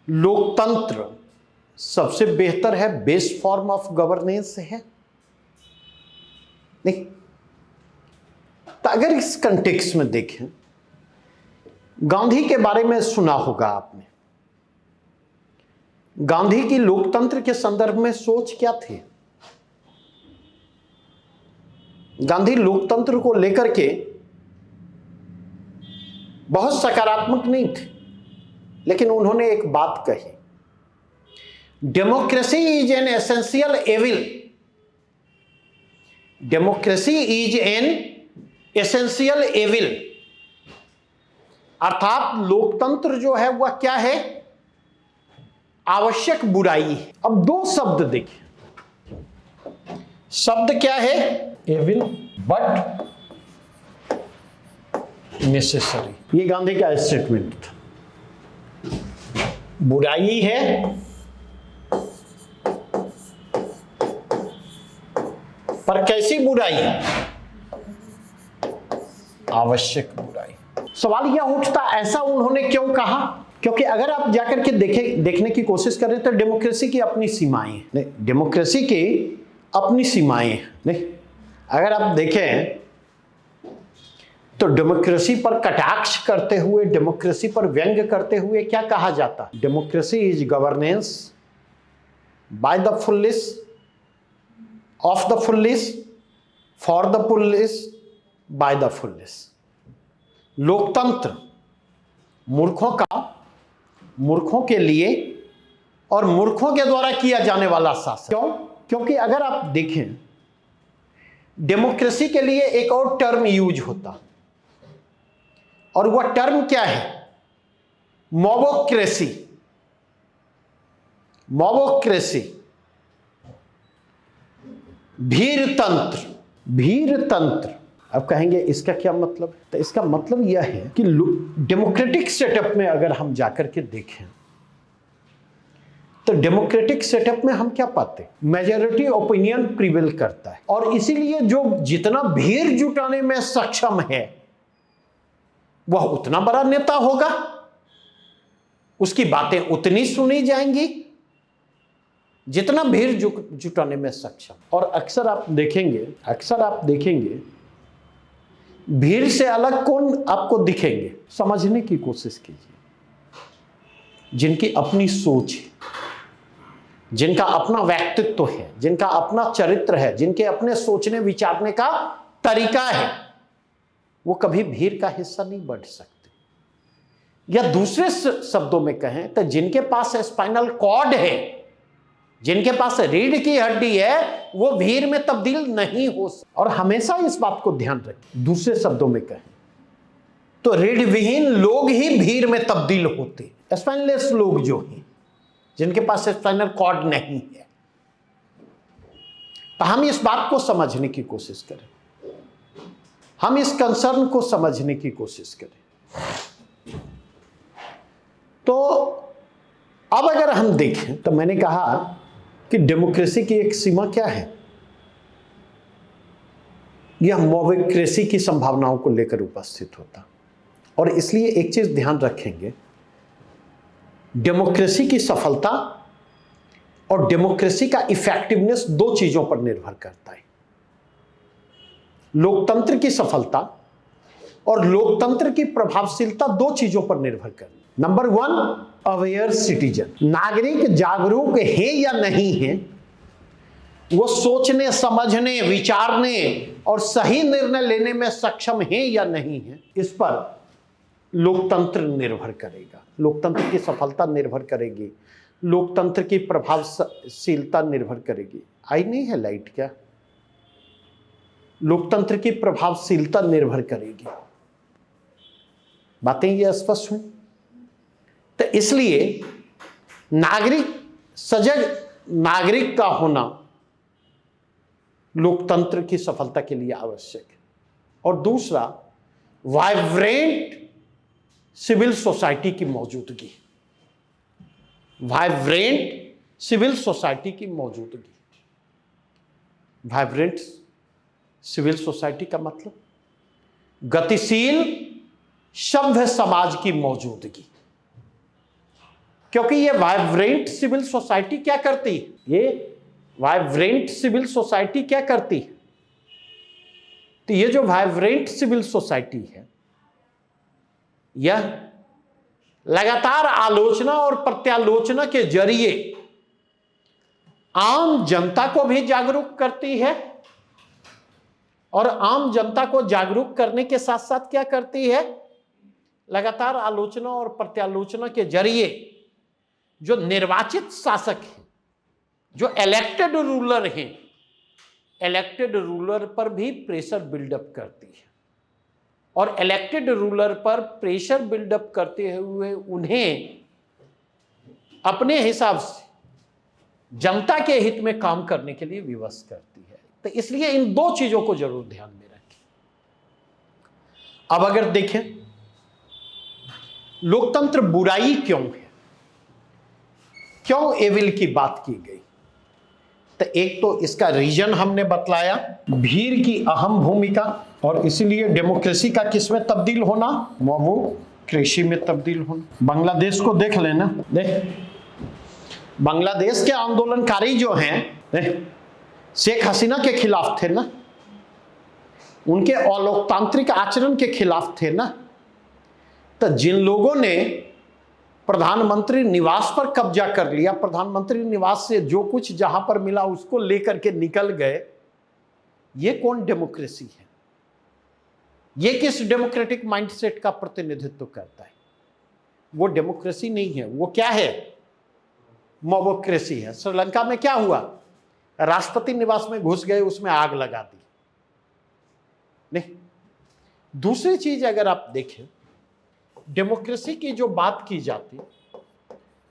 लोकतंत्र सबसे बेहतर है, बेस्ट फॉर्म ऑफ गवर्नेंस है? नहीं। तो अगर इस कंटेक्स्ट में देखें, गांधी के बारे में सुना होगा आपने। गांधी की लोकतंत्र के संदर्भ में सोच क्या थी? गांधी लोकतंत्र को लेकर के बहुत सकारात्मक नहीं थे, लेकिन उन्होंने एक बात कही, democracy is an essential evil, democracy is an essential evil, अर्थात लोकतंत्र जो है वह क्या है, आवश्यक बुराई है। अब दो शब्द देखिए, शब्द क्या है, एविल बट नेसेसरी। ये गांधी का स्टेटमेंट था, बुराई है पर कैसी बुराई, आवश्यक बुराई। सवाल यह उठता, ऐसा उन्होंने क्यों कहा? क्योंकि अगर आप जाकर के देखने की कोशिश करें तो डेमोक्रेसी की अपनी सीमाएं हैं। नहीं, डेमोक्रेसी की अपनी सीमाएं हैं। नहीं, अगर आप देखें तो डेमोक्रेसी पर कटाक्ष करते हुए, डेमोक्रेसी पर व्यंग करते हुए क्या कहा जाता है, democracy is governance by the foolish, of the foolish, for the foolish, by the foolish. लोकतंत्र मूर्खों का, मूर्खों के लिए और मूर्खों के द्वारा किया जाने वाला शासन। क्यों? क्योंकि अगर आप देखें डेमोक्रेसी के लिए एक और टर्म यूज होता, और वह टर्म क्या है, मोबोक्रेसी। मोबोक्रेसी, भीरतंत्र। भीरतंत्र, अब कहेंगे इसका क्या मतलब? तो इसका मतलब यह है कि डेमोक्रेटिक सेटअप में अगर हम जाकर के देखें तो डेमोक्रेटिक सेटअप में हम क्या पाते, मेजॉरिटी ओपिनियन प्रिवेल करता है, और इसीलिए जो जितना भीड़ जुटाने में सक्षम है वह उतना बड़ा नेता होगा, उसकी बातें उतनी सुनी जाएंगी जितना भीड़ जुटाने में सक्षम। और अक्सर आप देखेंगे भीड़ से अलग कौन आपको दिखेंगे, समझने की कोशिश कीजिए, जिनकी अपनी सोच है, जिनका अपना व्यक्तित्व है, जिनका अपना चरित्र है, जिनके अपने सोचने विचारने का तरीका है, वो कभी भीड़ का हिस्सा नहीं बन सकते। या दूसरे शब्दों में कहें तो जिनके पास स्पाइनल कॉर्ड है, जिनके पास रीढ़ की हड्डी है, वो भीड़ में तब्दील नहीं हो सकता। और हमेशा इस बात को ध्यान रखें, दूसरे शब्दों में कहें तो रीढ़ विहीन लोग ही भीड़ में तब्दील होते, स्पाइनलेस लोग जो हैं, जिनके पास स्पाइनल कॉर्ड नहीं है। तो हम इस बात को समझने की कोशिश करें, हम इस कंसर्न को समझने की कोशिश करें। तो अब अगर हम देखें तो मैंने कहा कि डेमोक्रेसी की एक सीमा क्या है, यह मोबोक्रेसी की संभावनाओं को लेकर उपस्थित होता। और इसलिए एक चीज ध्यान रखेंगे, डेमोक्रेसी की सफलता और डेमोक्रेसी का इफेक्टिवनेस दो चीजों पर निर्भर करता है। लोकतंत्र की सफलता और लोकतंत्र की प्रभावशीलता दो चीजों पर निर्भर करती है। नंबर 1, अवेयर सिटीजन, नागरिक जागरूक है या नहीं है, वो सोचने, समझने, विचारने और सही निर्णय लेने में सक्षम है या नहीं है, इस पर लोकतंत्र निर्भर करेगा। लोकतंत्र की सफलता निर्भर करेगी, लोकतंत्र की प्रभावशीलता निर्भर करेगी। आई नहीं है लाइट क्या? लोकतंत्र की प्रभावशीलता निर्भर करेगी। बातें ये स्पष्ट हुई? तो इसलिए सजग नागरिक का होना लोकतंत्र की सफलता के लिए आवश्यक है। और दूसरा, वाइब्रेंट सिविल सोसाइटी की मौजूदगी। वाइब्रेंट सिविल सोसाइटी की मौजूदगी। वाइब्रेंट सिविल सोसाइटी का मतलब गतिशील सभ्य समाज की मौजूदगी। क्योंकि ये वाइब्रेंट सिविल सोसाइटी क्या करती है, ये वाइब्रेंट सिविल सोसाइटी क्या करती है, तो ये जो वाइब्रेंट सिविल सोसाइटी है, यह लगातार आलोचना और प्रत्यालोचना के जरिए आम जनता को भी जागरूक करती है और आम जनता को जागरूक करने के साथ साथ क्या करती है, लगातार आलोचना और प्रत्यालोचना के जरिए जो निर्वाचित शासक हैं, जो इलेक्टेड रूलर हैं, इलेक्टेड रूलर पर भी प्रेशर बिल्डअप करती है। और इलेक्टेड रूलर पर प्रेशर बिल्डअप करते हुए उन्हें अपने हिसाब से जनता के हित में काम करने के लिए विवश करती है। तो इसलिए इन दो चीजों को जरूर ध्यान में रखें। अब अगर देखें लोकतंत्र बुराई क्यों है, क्यों एविल की बात की गई, तो एक तो इसका रीजन हमने बतलाया, भीड़ की अहम भूमिका, और इसीलिए डेमोक्रेसी का किसमें तब्दील होना, मोमोक्रेसी में तब्दील होना। बांग्लादेश को देख लेना, देख बांग्लादेश के आंदोलनकारी जो हैं शेख हसीना के खिलाफ थे ना, उनके अलोकतांत्रिक आचरण के खिलाफ थे ना। तो जिन लोगों ने प्रधानमंत्री निवास पर कब्जा कर लिया, प्रधानमंत्री निवास से जो कुछ जहां पर मिला उसको लेकर के निकल गए, ये कौन डेमोक्रेसी है? ये किस डेमोक्रेटिक माइंडसेट का प्रतिनिधित्व करता है? वो डेमोक्रेसी नहीं है, वो क्या है? मोबोक्रेसी है। श्रीलंका में क्या हुआ, राष्ट्रपति निवास में घुस गए, उसमें आग लगा दी। नहीं, दूसरी चीज अगर आप देखें, डेमोक्रेसी की जो बात की जाती,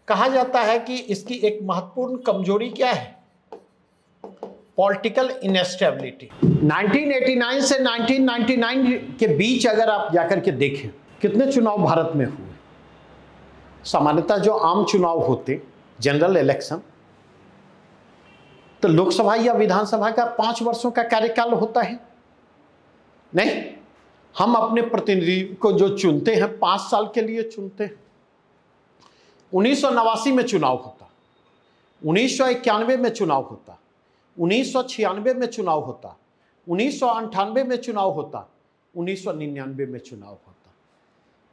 कहा जाता है कि इसकी एक महत्वपूर्ण कमजोरी क्या है, पॉलिटिकल इनस्टेबिलिटी। 1989 से 1999 के बीच अगर आप जाकर के देखें कितने चुनाव भारत में हुए। सामान्यतः जो आम चुनाव होते, जनरल इलेक्शन, तो लोकसभा या विधानसभा का 5 वर्षों का कार्यकाल होता है। नहीं, हम अपने प्रतिनिधि को जो चुनते हैं 5 साल के लिए चुनते हैं। 1989 में चुनाव होता, 1991 में चुनाव होता, 1996 में चुनाव होता, 1998 में चुनाव होता, 1999 में चुनाव होता।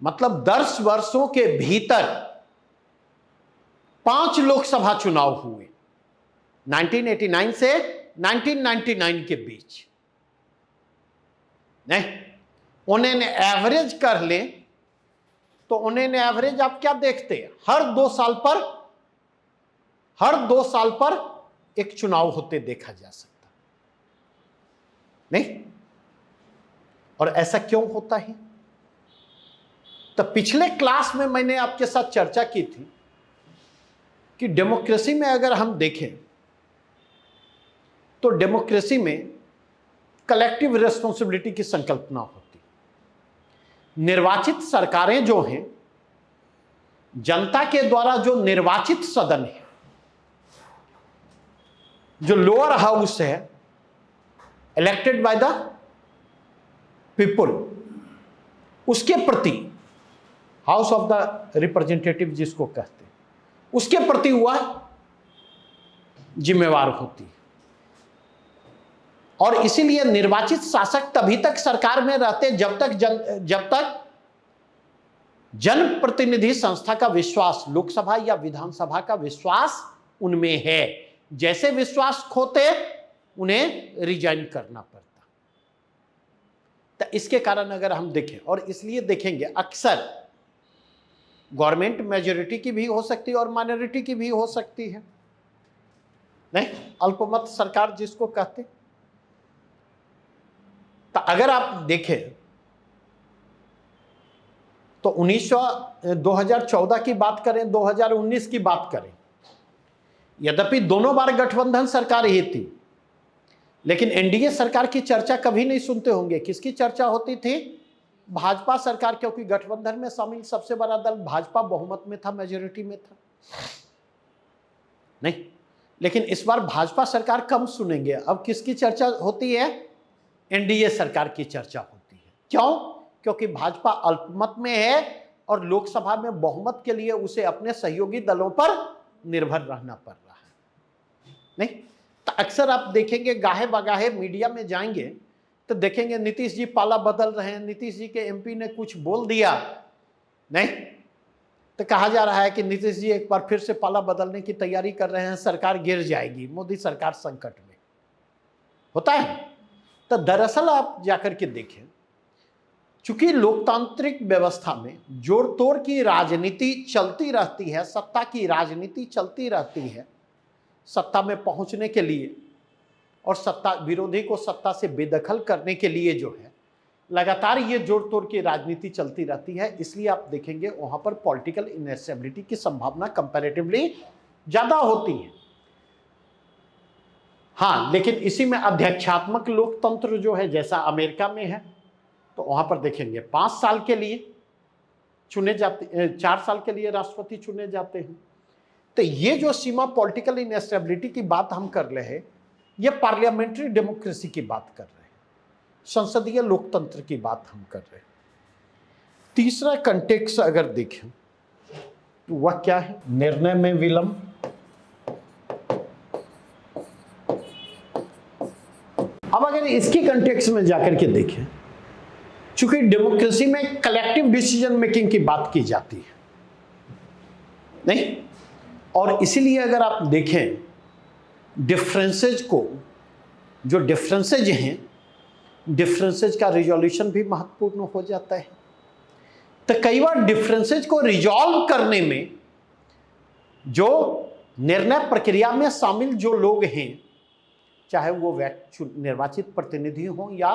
मतलब 10 वर्षों के भीतर 5 लोकसभा चुनाव हुए 1989 से 1999 के बीच। नहीं, उन्हें एवरेज कर ले तो उन्हें एवरेज आप क्या देखते हैं, हर 2 साल पर एक चुनाव होते देखा जा सकता। नहीं, और ऐसा क्यों होता है? तो पिछले क्लास में मैंने आपके साथ चर्चा की थी कि डेमोक्रेसी में अगर हम देखें तो डेमोक्रेसी में कलेक्टिव रिस्पॉन्सिबिलिटी की संकल्पना होती। निर्वाचित सरकारें जो हैं, जनता के द्वारा जो निर्वाचित सदन है, जो लोअर हाउस है, इलेक्टेड बाय द पीपुल, उसके प्रति हाउस ऑफ द रिप्रेजेंटेटिव जिसको कहते हैं, उसके प्रति वह जिम्मेवार होती है। और इसीलिए निर्वाचित शासक तभी तक सरकार में रहते जब तक जनप्रतिनिधि संस्था का विश्वास, लोकसभा या विधानसभा का विश्वास उनमें है। जैसे विश्वास खोते उन्हें रिजाइन करना पड़ता। तो इसके कारण अगर हम देखें, और इसलिए देखेंगे अक्सर गवर्नमेंट मेजॉरिटी की भी हो सकती है और माइनॉरिटी की भी हो सकती है। नहीं, अल्पमत सरकार जिसको कहते। तो अगर आप देखें तो 2014 की बात करें, 2019 की बात करें, यद्यपि दोनों बार गठबंधन सरकार ही थी, लेकिन एनडीए सरकार की चर्चा कभी नहीं सुनते होंगे। किसकी चर्चा होती थी? भाजपा सरकार, क्योंकि गठबंधन में शामिल सबसे बड़ा दल भाजपा बहुमत में था, मेजॉरिटी में था। नहीं, लेकिन इस बार भाजपा सरकार कम सुनेंगे। अब किसकी चर्चा होती है? एनडीए सरकार की चर्चा होती है। क्यों? क्योंकि भाजपा अल्पमत में है और लोकसभा में बहुमत के लिए उसे अपने सहयोगी दलों पर निर्भर रहना पड़ रहा है। नहीं, तो अक्सर आप देखेंगे गाहे बगाहे मीडिया में जाएंगे तो देखेंगे नीतीश जी पाला बदल रहे हैं, नीतीश जी के एमपी ने कुछ बोल दिया, नहीं तो कहा जा रहा है कि नीतीश जी एक बार फिर से पाला बदलने की तैयारी कर रहे हैं, सरकार गिर जाएगी, मोदी सरकार संकट में। होता है। तो दरअसल आप जाकर के देखें, चूंकि लोकतांत्रिक व्यवस्था में जोड़ तोड़ की राजनीति चलती रहती है, सत्ता की राजनीति चलती रहती है सत्ता में पहुंचने के लिए, और सत्ता विरोधी को सत्ता से बेदखल करने के लिए जो है लगातार ये जोड़ तोड़ की राजनीति चलती रहती है। इसलिए आप देखेंगे वहां पर पॉलिटिकल इनएस्टेबिलिटी की संभावना कंपैरेटिवली ज्यादा होती है। हाँ, लेकिन इसी में अध्यक्षात्मक लोकतंत्र जो है जैसा अमेरिका में है, तो वहां पर देखेंगे 5 साल के लिए चुने जाते, 4 साल के लिए राष्ट्रपति चुने जाते हैं। तो ये जो सीमा पॉलिटिकल इनएस्टेबिलिटी की बात हम कर रहे हैं, ये पार्लियामेंट्री डेमोक्रेसी की बात कर रहे हैं, संसदीय लोकतंत्र की बात हम कर रहे हैं। तीसरा कंटेक्स्ट अगर देखें तो वह क्या है? निर्णय में विलंब। अब अगर इसके कंटेक्स्ट में जाकर के देखें, चूंकि डेमोक्रेसी में कलेक्टिव डिसीजन मेकिंग की बात की जाती है नहीं, और इसीलिए अगर आप देखें डिफरेंसेज को, जो डिफरेंसेज हैं, डिफरेंसेज का रिजोल्यूशन भी महत्वपूर्ण हो जाता है। तो कई बार डिफरेंसेज को रिजॉल्व करने में जो निर्णय प्रक्रिया में शामिल जो लोग हैं, चाहे वो निर्वाचित प्रतिनिधि हों या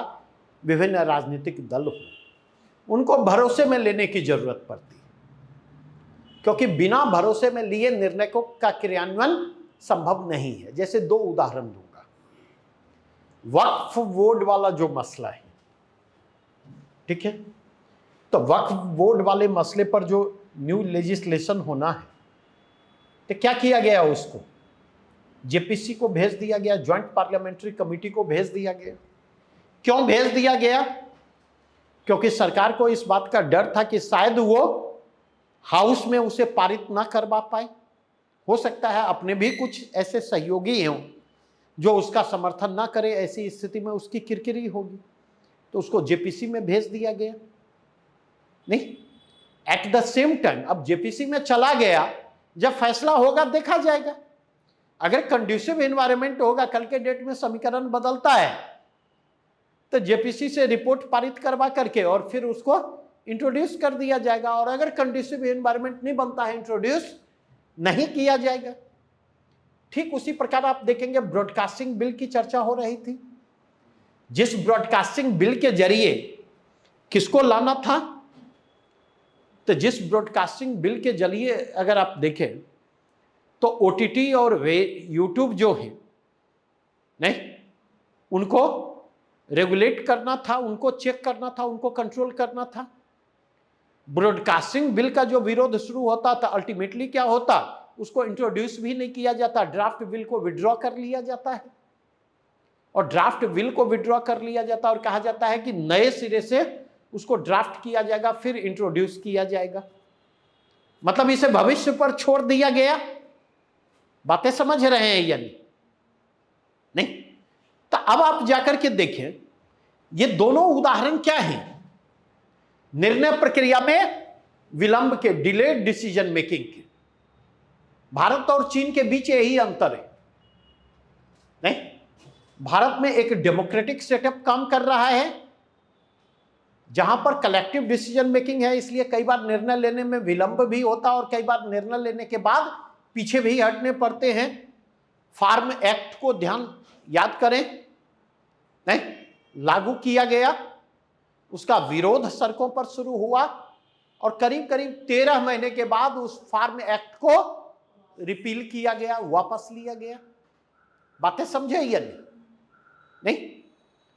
विभिन्न राजनीतिक दल हों, उनको भरोसे में लेने की जरूरत पड़ती है, क्योंकि बिना भरोसे में लिए निर्णय को का क्रियान्वयन संभव नहीं है। जैसे 2 उदाहरण दूंगा। वक्फ बोर्ड वाला जो मसला है, ठीक है, तो वक्फ बोर्ड वाले मसले पर जो न्यू लेजिस्लेशन होना है, तो क्या किया गया? उसको जेपीसी को भेज दिया गया, ज्वाइंट पार्लियामेंट्री कमेटी को भेज दिया गया। क्यों भेज दिया गया? क्योंकि सरकार को इस बात का डर था कि शायद वो हाउस में उसे पारित ना करवा पाए। हो सकता है अपने भी कुछ ऐसे सहयोगी हों जो उसका समर्थन ना करे, ऐसी स्थिति में उसकी किरकिरी होगी, तो उसको जेपीसी में भेज दिया गया। नहीं, एट द सेम टाइम अब जेपीसी में चला गया, जब फैसला होगा देखा जाएगा। अगर कंड्यूसिव एनवायरनमेंट होगा, कल के डेट में समीकरण बदलता है, तो जेपीसी से रिपोर्ट पारित करवा करके और फिर उसको इंट्रोड्यूस कर दिया जाएगा। और अगर कंड्यूसिव एनवायरनमेंट नहीं बनता है, इंट्रोड्यूस नहीं किया जाएगा। ठीक उसी प्रकार आप देखेंगे ब्रॉडकास्टिंग बिल की चर्चा हो रही थी। जिस ब्रॉडकास्टिंग बिल के जरिए किसको लाना था, तो जिस ब्रॉडकास्टिंग बिल के जरिए अगर आप देखें तो ओटीटी और वे यूट्यूब जो है नहीं, उनको रेगुलेट करना था, उनको चेक करना था, उनको कंट्रोल करना था। ब्रॉडकास्टिंग बिल का जो विरोध शुरू होता था, अल्टीमेटली क्या होता, उसको इंट्रोड्यूस भी नहीं किया जाता, ड्राफ्ट बिल को विड्रॉ कर लिया जाता है। और ड्राफ्ट बिल को विड्रॉ कर लिया जाता और कहा जाता है कि नए सिरे से उसको ड्राफ्ट किया जाएगा, फिर इंट्रोड्यूस किया जाएगा। मतलब इसे भविष्य पर छोड़ दिया गया। बातें समझ रहे हैं यानी नहीं? तो अब आप जाकर के देखें, ये दोनों उदाहरण क्या हैं? निर्णय प्रक्रिया में विलंब के, डिलेड डिसीजन मेकिंग के। भारत और चीन के बीच यही अंतर है नहीं? भारत में एक डेमोक्रेटिक सेटअप काम कर रहा है जहां पर कलेक्टिव डिसीजन मेकिंग है, इसलिए कई बार निर्णय लेने में विलंब भी होता और कई बार निर्णय लेने के बाद पीछे भी हटने पड़ते हैं। फार्म एक्ट को ध्यान याद करें नहीं, लागू किया गया, उसका विरोध सड़कों पर शुरू हुआ और करीब करीब 13 महीने के बाद उस फार्म एक्ट को रिपील किया गया, वापस लिया गया। बातें समझे या नहीं?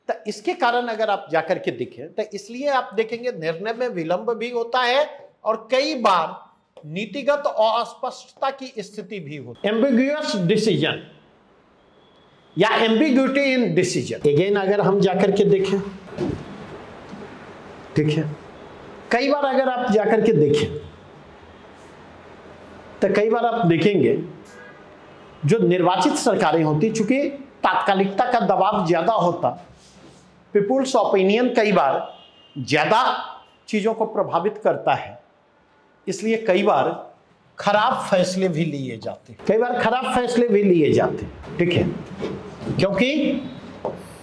तो इसके कारण अगर आप जाकर के देखें तो इसलिए आप देखेंगे निर्णय में विलंब भी होता है और कई बार नीतिगत अस्पष्टता की स्थिति भी होती है। एम्बिग्यूअस डिसीजन या एम्बिग्यूटी इन डिसीजन। अगेन अगर हम जाकर के देखें, ठीक है, कई बार अगर आप जाकर के देखें तो कई बार आप देखेंगे जो निर्वाचित सरकारें होती, चूंकि तात्कालिकता का दबाव ज्यादा होता, पीपुल्स ओपिनियन कई बार ज्यादा चीजों को प्रभावित करता है, इसलिए कई बार खराब फैसले भी लिए जाते, ठीक है, क्योंकि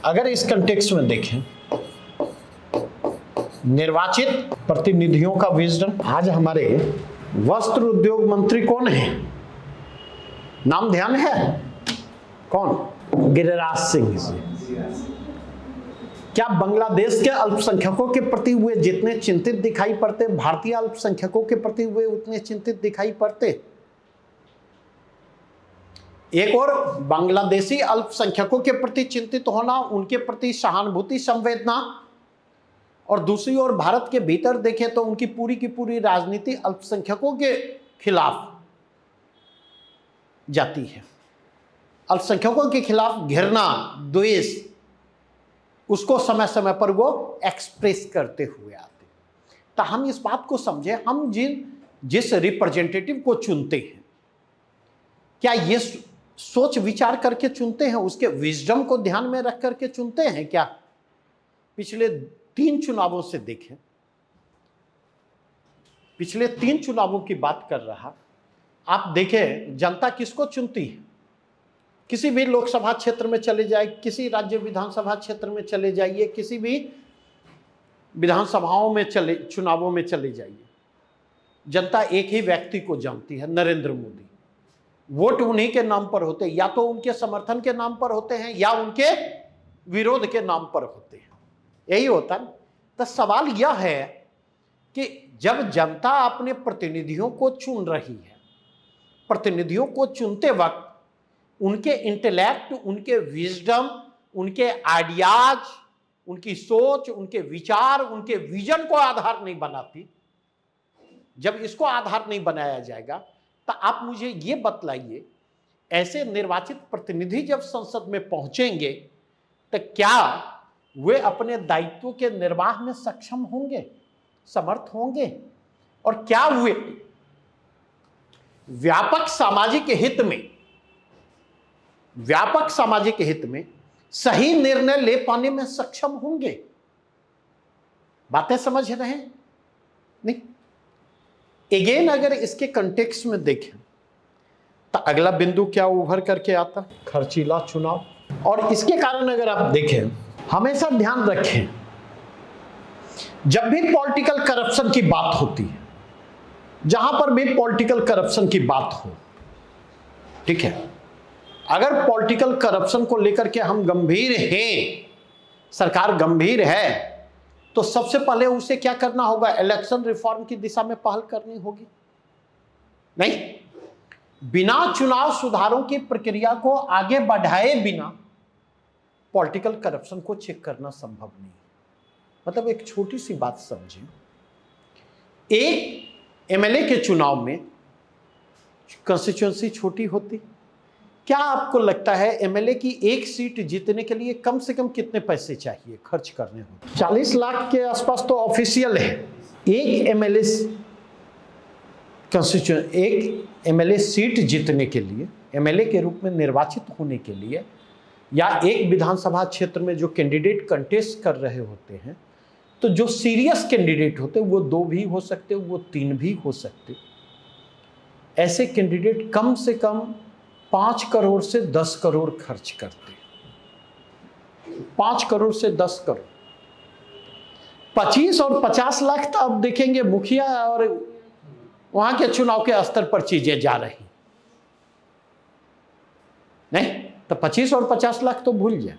अगर इस कंटेक्स्ट में देखें, निर्वाचित प्रतिनिधियों का विजडम, आज हमारे वस्त्र उद्योग मंत्री कौन है? नाम ध्यान है? कौन? गिरिराज सिंह जी। क्या बांग्लादेश के अल्पसंख्यकों के प्रति हुए जितने चिंतित दिखाई पड़ते, भारतीय अल्पसंख्यकों के प्रति हुए उतने चिंतित दिखाई पड़ते? एक और बांग्लादेशी अल्पसंख्यकों के प्रति चिंतित होना, उनके प्रति सहानुभूति संवेदना, और दूसरी ओर भारत के भीतर देखें तो उनकी पूरी की पूरी राजनीति अल्पसंख्यकों के खिलाफ जाती है। अल्पसंख्यकों के खिलाफ घृणा, द्वेष, उसको समय समय पर वो एक्सप्रेस करते हुए आते। तो हम इस बात को समझे, हम जिस रिप्रेजेंटेटिव को चुनते हैं, क्या ये सोच विचार करके चुनते हैं, उसके विजडम को ध्यान में रख करके चुनते हैं क्या? पिछले 3 चुनावों से देखें, पिछले 3 चुनावों की बात कर रहा, आप देखें जनता किसको चुनती है। किसी भी लोकसभा क्षेत्र में चले जाए, किसी राज्य विधानसभा क्षेत्र में चले जाइए, किसी भी विधानसभाओं में चुनावों में चले जाइए, जनता एक ही व्यक्ति को जानती है, नरेंद्र मोदी। वोट उन्हीं के नाम पर होते, या तो उनके समर्थन के नाम पर होते हैं या उनके विरोध के नाम पर होते हैं, यही होता है। तो सवाल यह है कि जब जनता अपने प्रतिनिधियों को चुन रही है, प्रतिनिधियों को चुनते वक्त उनके इंटेलेक्ट, उनके विजडम, उनके आइडियाज, उनकी सोच, उनके विचार, उनके विजन को आधार नहीं बनाती, जब इसको आधार नहीं बनाया जाएगा, तो आप मुझे ये बतलाइए, ऐसे निर्वाचित प्रतिनिधि जब संसद में पहुंचेंगे तो क्या वे अपने दायित्वों के निर्वाह में सक्षम होंगे, समर्थ होंगे? और क्या वे व्यापक सामाजिक हित में सही निर्णय ले पाने में सक्षम होंगे? बातें समझ रहे हैं? नहीं। अगेन अगर इसके कंटेक्स्ट में देखें तो अगला बिंदु क्या उभर करके आता? खर्चीला चुनाव। और इसके कारण अगर आप देखें, हमेशा ध्यान रखें, जब भी पॉलिटिकल करप्शन की बात होती है, जहां पर भी पॉलिटिकल करप्शन की बात हो, ठीक है, अगर पॉलिटिकल करप्शन को लेकर के हम गंभीर हैं, सरकार गंभीर है, तो सबसे पहले उसे क्या करना होगा? इलेक्शन रिफॉर्म की दिशा में पहल करनी होगी। नहीं, बिना चुनाव सुधारों की प्रक्रिया को आगे बढ़ाए बिना पॉलिटिकल करप्शन को चेक करना संभव नहीं। मतलब एक छोटी सी बात समझें, एक एमएलए के चुनाव में कंस्टिट्यूएंसी छोटी होती, क्या आपको लगता है एमएलए की एक सीट जीतने के लिए कम से कम कितने पैसे चाहिए खर्च करने होते? 40 लाख के आसपास तो ऑफिशियल है। एक एमएलए सीट जीतने के लिए, एमएलए के रूप में निर्वाचित होने के लिए, या एक विधानसभा क्षेत्र में जो कैंडिडेट कंटेस्ट कर रहे होते हैं, तो जो सीरियस कैंडिडेट होते वो 2 भी हो सकते, वो 3 भी हो सकते। ऐसे कैंडिडेट कम से कम 5 करोड़ से 10 करोड़ खर्च करते, 5 करोड़ से 10 करोड़। 25 और 50 लाख तो अब देखेंगे मुखिया और वहां के चुनाव के स्तर पर चीजें जा रही नहीं, तो 25 और 50 लाख तो भूल जाए।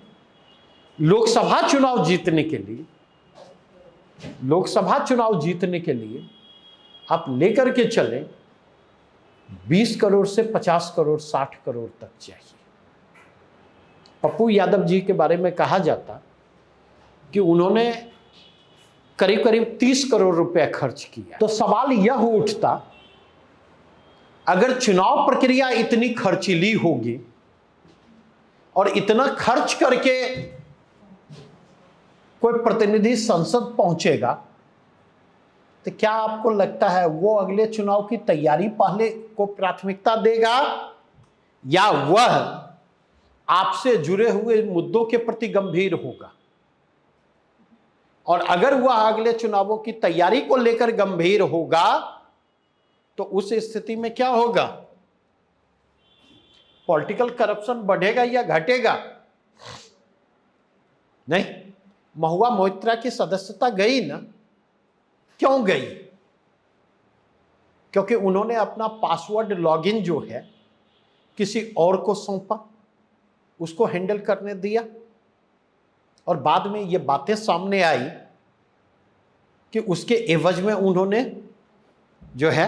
लोकसभा चुनाव जीतने के लिए आप लेकर के चले 20 करोड़ से 50 करोड़ 60 करोड़ तक चाहिए। पप्पू यादव जी के बारे में कहा जाता कि उन्होंने करीब करीब 30 करोड़ रुपया खर्च किया। तो सवाल यह उठता, अगर चुनाव प्रक्रिया इतनी खर्चीली होगी और इतना खर्च करके कोई प्रतिनिधि संसद पहुंचेगा, तो क्या आपको लगता है वो अगले चुनाव की तैयारी पहले को प्राथमिकता देगा, या वह आपसे जुड़े हुए मुद्दों के प्रति गंभीर होगा? और अगर वह अगले चुनावों की तैयारी को लेकर गंभीर होगा, तो उस स्थिति में क्या होगा? पॉलिटिकल करप्शन बढ़ेगा या घटेगा? नहीं, महुआ मोइत्रा की सदस्यता गई ना। क्यों गई? क्योंकि उन्होंने अपना पासवर्ड लॉगिन जो है किसी और को सौंपा, उसको हैंडल करने दिया, और बाद में ये बातें सामने आई कि उसके एवज में उन्होंने जो है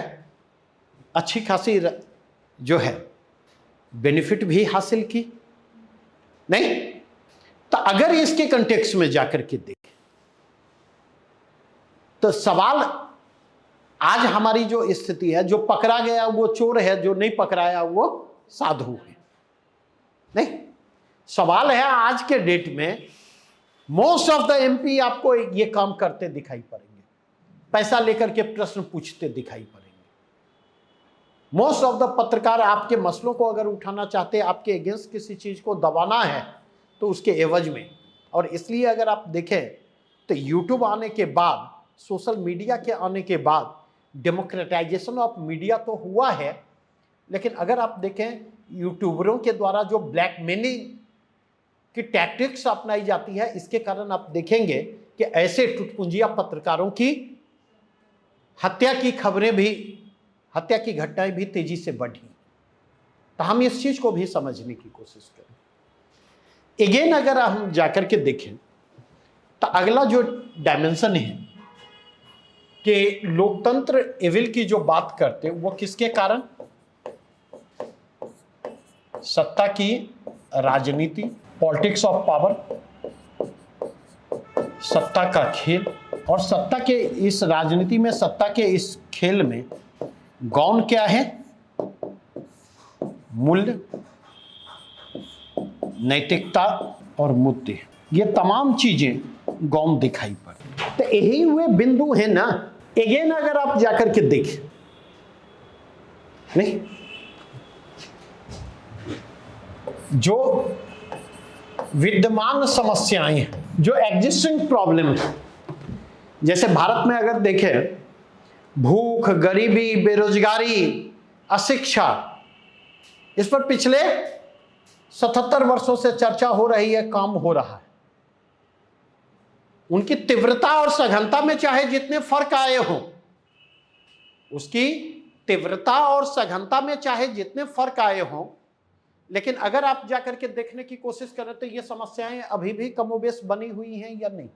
अच्छी खासी जो है बेनिफिट भी हासिल की। नहीं, तो अगर इसके कंटेक्स्ट में जाकर के देखें तो सवाल आज हमारी जो स्थिति है, जो पकड़ा गया वो चोर है, जो नहीं पकड़ाया वो साधु है। नहीं, सवाल है आज के डेट में मोस्ट ऑफ द एमपी आपको ये काम करते दिखाई पड़ेंगे, पैसा लेकर के प्रश्न पूछते दिखाई पड़ेंगे। मोस्ट ऑफ द पत्रकार आपके मसलों को अगर उठाना चाहते हैं, आपके अगेंस्ट किसी चीज को दबाना है तो उसके एवज में। और इसलिए अगर आप देखें तो यूट्यूब आने के बाद, सोशल मीडिया के आने के बाद डेमोक्रेटाइजेशन ऑफ मीडिया तो हुआ है, लेकिन अगर आप देखें यूट्यूबरों के द्वारा जो ब्लैकमेलिंग की टैक्टिक्स अपनाई जाती है, इसके कारण आप देखेंगे कि ऐसे टुटपुंजिया पत्रकारों की हत्या की खबरें भी, हत्या की घटनाएं भी तेजी से बढ़ी। तो हम इस चीज को भी समझने की कोशिश करें। अगेन अगर हम जाकर के देखें तो अगला जो डायमेंशन है कि लोकतंत्र एविल की जो बात करते हैं वो किसके कारण? सत्ता की राजनीति, पॉलिटिक्स ऑफ पावर, सत्ता का खेल। और सत्ता के इस राजनीति में, सत्ता के इस खेल में गौण क्या है? मूल्य, नैतिकता और मुद्दे, ये तमाम चीजें गौण दिखाई पड़े। तो यही हुए बिंदु है ना। अगेन अगर आप जाकर के देखें, नहीं, जो विद्यमान समस्याएं हैं, जो एग्जिस्टिंग प्रॉब्लम है, जैसे भारत में अगर देखें भूख, गरीबी, बेरोजगारी, अशिक्षा, इस पर पिछले 77 वर्षों से चर्चा हो रही है, काम हो रहा है। उनकी तीव्रता और सघनता में चाहे जितने फर्क आए हों, उसकी तीव्रता और सघनता में चाहे जितने फर्क आए हों, लेकिन अगर आप जाकर के देखने की कोशिश करें तो ये समस्याएं अभी भी कमोबेश बनी हुई हैं या नहीं,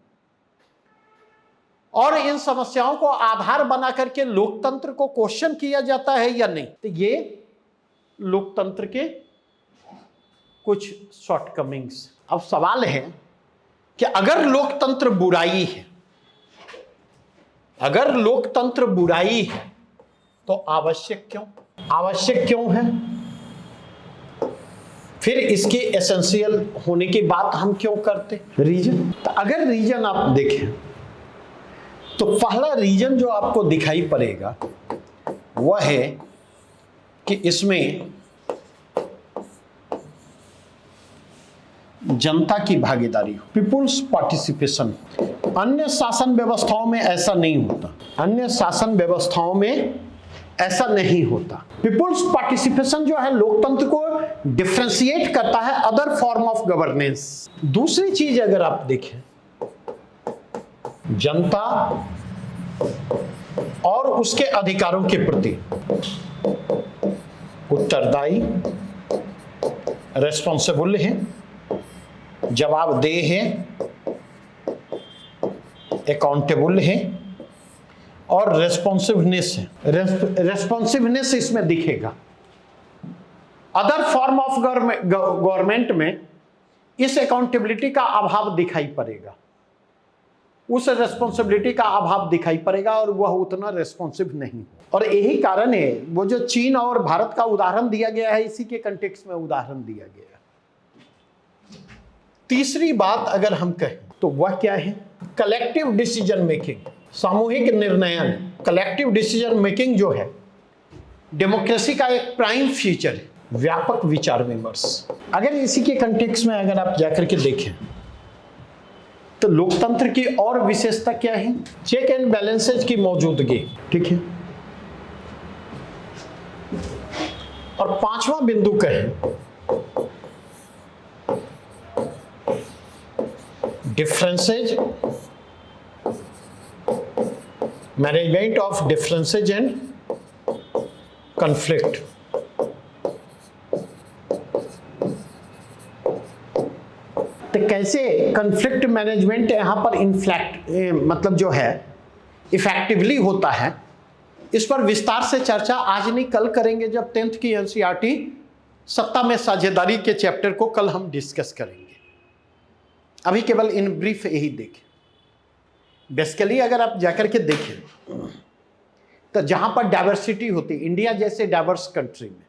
और इन समस्याओं को आधार बना करके लोकतंत्र को क्वेश्चन किया जाता है या नहीं। तो ये लोकतंत्र के कुछ शॉर्टकमिंग्स। अब सवाल है कि अगर लोकतंत्र बुराई है, अगर लोकतंत्र बुराई है तो आवश्यक क्यों? आवश्यक क्यों है? फिर इसके एसेंशियल होने की बात हम क्यों करते? रीजन। तो अगर रीजन आप देखें तो पहला रीजन जो आपको दिखाई पड़ेगा वह है कि इसमें जनता की भागीदारी हो, पीपुल्स पार्टिसिपेशन। अन्य शासन व्यवस्थाओं में ऐसा नहीं होता, अन्य शासन व्यवस्थाओं में ऐसा नहीं होता। पीपुल्स पार्टिसिपेशन जो है लोकतंत्र को डिफरेंशिएट करता है अदर फॉर्म ऑफ गवर्नेंस। दूसरी चीज अगर आप देखें, जनता और उसके अधिकारों के प्रति उत्तरदायी, रेस्पॉन्सिबल है, जवाबदेह है, अकाउंटेबल है और रेस्पॉन्सिवनेस है। रेस्पॉन्सिवनेस इसमें दिखेगा। अदर फॉर्म ऑफ गवर्नमेंट में इस अकाउंटेबिलिटी का अभाव दिखाई पड़ेगा, उस रेस्पॉन्सिबिलिटी का अभाव दिखाई पड़ेगा और वह उतना रेस्पॉन्सिव नहीं। और यही कारण है वो जो चीन और भारत का उदाहरण दिया गया है, इसी के कंटेक्स्ट में उदाहरण दिया गया है। तीसरी बात अगर हम कहें तो वह क्या है? कलेक्टिव डिसीजन मेकिंग, सामूहिक निर्णय। कलेक्टिव डिसीजन मेकिंग जो है डेमोक्रेसी का एक प्राइम फीचर है, व्यापक विचार विमर्श। अगर इसी के कंटेक्स्ट में अगर आप जाकर के देखें तो लोकतंत्र की और विशेषता क्या है? चेक एंड बैलेंसेज की मौजूदगी, ठीक है। और पांचवा बिंदु कहें differences, management of differences and conflict. तो कैसे कन्फ्लिक्ट मैनेजमेंट यहाँ पर इनफ्लैक्ट मतलब जो है इफेक्टिवली होता है, इस पर विस्तार से चर्चा आज नहीं कल करेंगे, जब 10th की एनसीईआरटी सत्ता में साझेदारी के चैप्टर को कल हम डिस्कस करेंगे। अभी केवल इन ब्रीफ यही देखें। बेसिकली अगर आप जाकर के देखें तो जहां पर डाइवर्सिटी होती, इंडिया जैसे डाइवर्स कंट्री में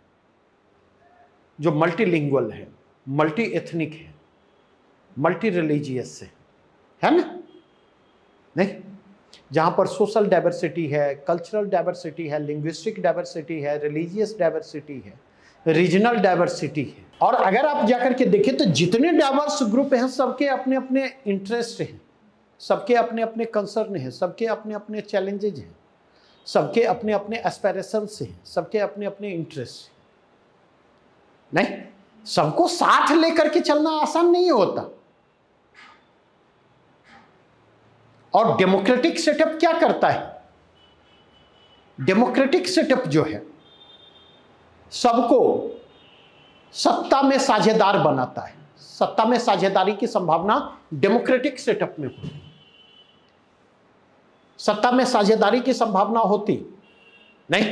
जो मल्टीलिंगुअल है, मल्टी एथनिक है, मल्टी रिलीजियस है ना, नहीं, जहां पर सोशल डाइवर्सिटी है, कल्चरल डाइवर्सिटी है, लिंग्विस्टिक डाइवर्सिटी है, रिलीजियस डाइवर्सिटी है, रीजनल डाइवर्सिटी है। और अगर आप जाकर के देखें तो जितने डाइवर्स ग्रुप हैं सबके अपने अपने इंटरेस्ट हैं, सबके अपने अपने कंसर्न हैं, सबके अपने अपने चैलेंजेज हैं, सबके अपने अपने एस्पिरेशंस हैं, सबके अपने अपने इंटरेस्ट। नहीं, सबको साथ लेकर के चलना आसान नहीं होता। और डेमोक्रेटिक सेटअप क्या करता है? डेमोक्रेटिक सेटअप जो है सबको सत्ता में साझेदार बनाता है। सत्ता में साझेदारी की संभावना डेमोक्रेटिक सेटअप में होती, सत्ता में साझेदारी की संभावना होती नहीं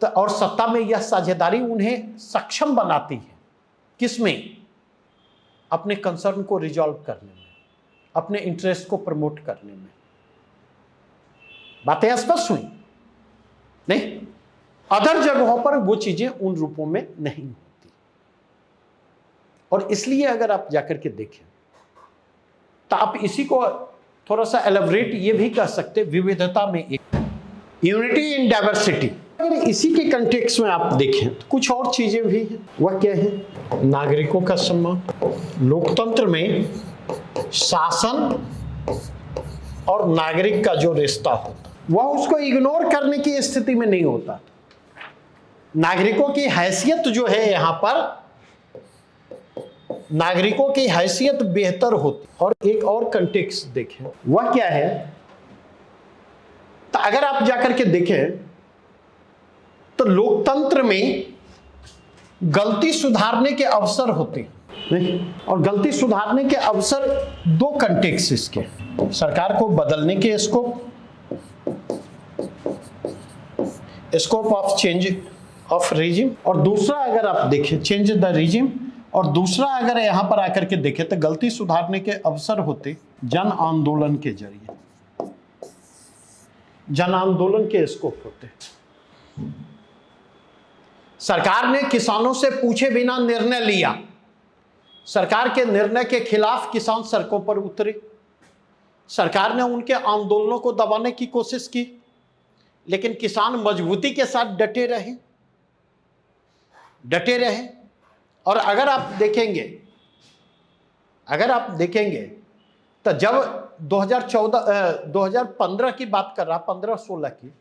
तो, और सत्ता में यह साझेदारी उन्हें सक्षम बनाती है किसमें? अपने कंसर्न को रिजॉल्व करने में, अपने इंटरेस्ट को प्रमोट करने में। बातें स्पष्ट हुई नहीं? अदर जगहों पर वो चीजें उन रूपों में नहीं होती। और इसलिए अगर आप जाकर के देखें तो आप इसी को थोड़ा सा एलैबोरेट ये भी कह सकते, विविधता में एक, यूनिटी इन डाइवर्सिटी। अगर इसी के कंटेक्स्ट में आप देखें तो कुछ और चीजें भी हैं। वह क्या है? नागरिकों का सम्मान। लोकतंत्र में शासन और नागरिक का जो रिश्ता होता वह उसको इग्नोर करने की स्थिति में नहीं होता। नागरिकों की हैसियत जो है, यहां पर नागरिकों की हैसियत बेहतर होती। और एक और कंटेक्स्ट देखें, वह क्या है? तो अगर आप जाकर के देखें तो लोकतंत्र में गलती सुधारने के अवसर होते हैं। और गलती सुधारने के अवसर दो कंटेक्स्ट इसके, सरकार को बदलने के scope of change of regime, और दूसरा अगर आप देखें चेंज द रिजिम, और दूसरा अगर यहां पर आकर के देखें तो गलती सुधारने के अवसर होते जन आंदोलन के जरिए, जन आंदोलन के स्कोप होते। सरकार ने किसानों से पूछे बिना निर्णय लिया, सरकार के निर्णय के खिलाफ किसान सड़कों पर उतरे, सरकार ने उनके आंदोलनों को दबाने की कोशिश की, लेकिन किसान मजबूती के साथ डटे रहे। और अगर आप देखेंगे तो जब 2015 की बात कर रहा, 15-16 की,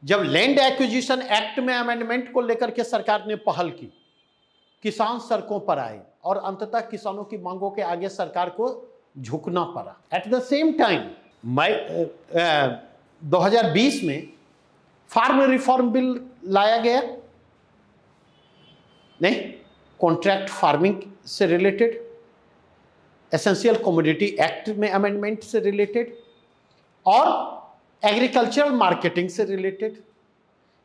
जब लैंड एक्विजिशन एक्ट में अमेंडमेंट को लेकर के सरकार ने पहल की, किसान सड़कों पर आए और अंततः किसानों की मांगों के आगे सरकार को झुकना पड़ा। एट द सेम टाइम 2020 में फार्म रिफॉर्म बिल लाया गया, नहीं, कॉन्ट्रैक्ट फार्मिंग से रिलेटेड, एसेंशियल कमोडिटी एक्ट में अमेंडमेंट से रिलेटेड, और एग्रीकल्चरल मार्केटिंग से रिलेटेड।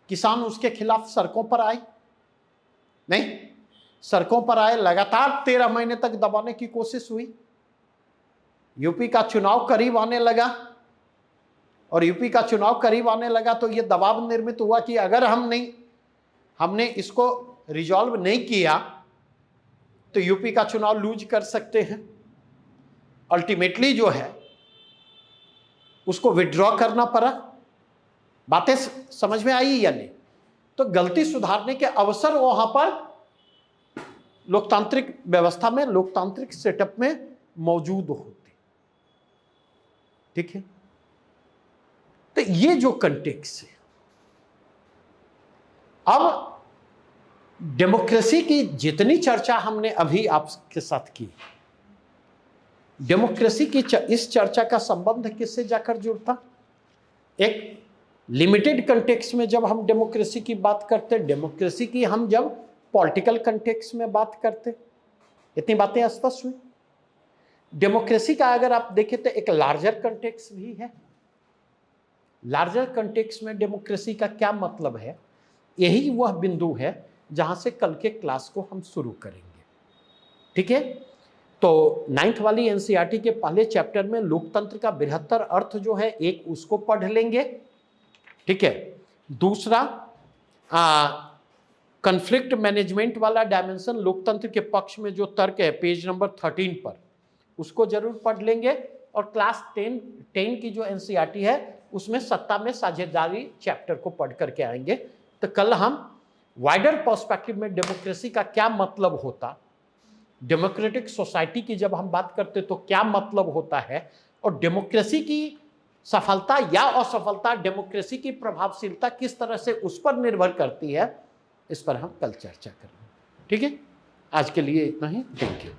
किसान उसके खिलाफ सड़कों पर आए, नहीं, सड़कों पर आए, लगातार 13 महीने तक दबाने की कोशिश हुई। यूपी का चुनाव करीब आने लगा, और यूपी का चुनाव करीब आने लगा तो यह दबाव निर्मित हुआ कि अगर हमने इसको रिजॉल्व नहीं किया तो यूपी का चुनाव लूज कर सकते हैं। अल्टीमेटली जो है उसको विड्रॉ करना पड़ा। बातें समझ में आई या नहीं? तो गलती सुधारने के अवसर वहां पर लोकतांत्रिक व्यवस्था में, लोकतांत्रिक सेटअप में मौजूद होते। ठीक है? तो ये जो कंटेक्स्ट है, अब डेमोक्रेसी की जितनी चर्चा हमने अभी आपके साथ की, डेमोक्रेसी की इस चर्चा का संबंध किससे जाकर जुड़ता? एक लिमिटेड कंटेक्स्ट में जब हम डेमोक्रेसी की बात करते, डेमोक्रेसी की हम जब पॉलिटिकल कंटेक्स्ट में बात करते, इतनी बातें स्पष्ट हुई। डेमोक्रेसी का अगर आप देखें तो एक लार्जर कंटेक्स्ट भी है। लार्जर कंटेक्स्ट में डेमोक्रेसी का क्या मतलब है, यही वह बिंदु है जहां से कल के क्लास को हम शुरू करेंगे। ठीक है, तो 9th वाली एनसीईआरटी के पहले चैप्टर में लोकतंत्र का बृहत्तर अर्थ जो है, एक उसको पढ़ लेंगे। ठीक है, दूसरा कॉन्फ्लिक्ट मैनेजमेंट वाला डायमेंशन लोकतंत्र के पक्ष में जो तर्क है पेज नंबर 13 पर, उसको जरूर पढ़ लेंगे। और क्लास 10 की जो एनसीईआरटी है उसमें सत्ता में साझेदारी चैप्टर को पढ़ करके आएंगे। तो कल हम वाइडर पर्सपेक्टिव में डेमोक्रेसी का क्या मतलब होता, डेमोक्रेटिक सोसाइटी की जब हम बात करते तो क्या मतलब होता है, और डेमोक्रेसी की सफलता या असफलता, डेमोक्रेसी की प्रभावशीलता किस तरह से उस पर निर्भर करती है, इस पर हम कल चर्चा करेंगे। ठीक है, आज के लिए इतना ही। Thank you.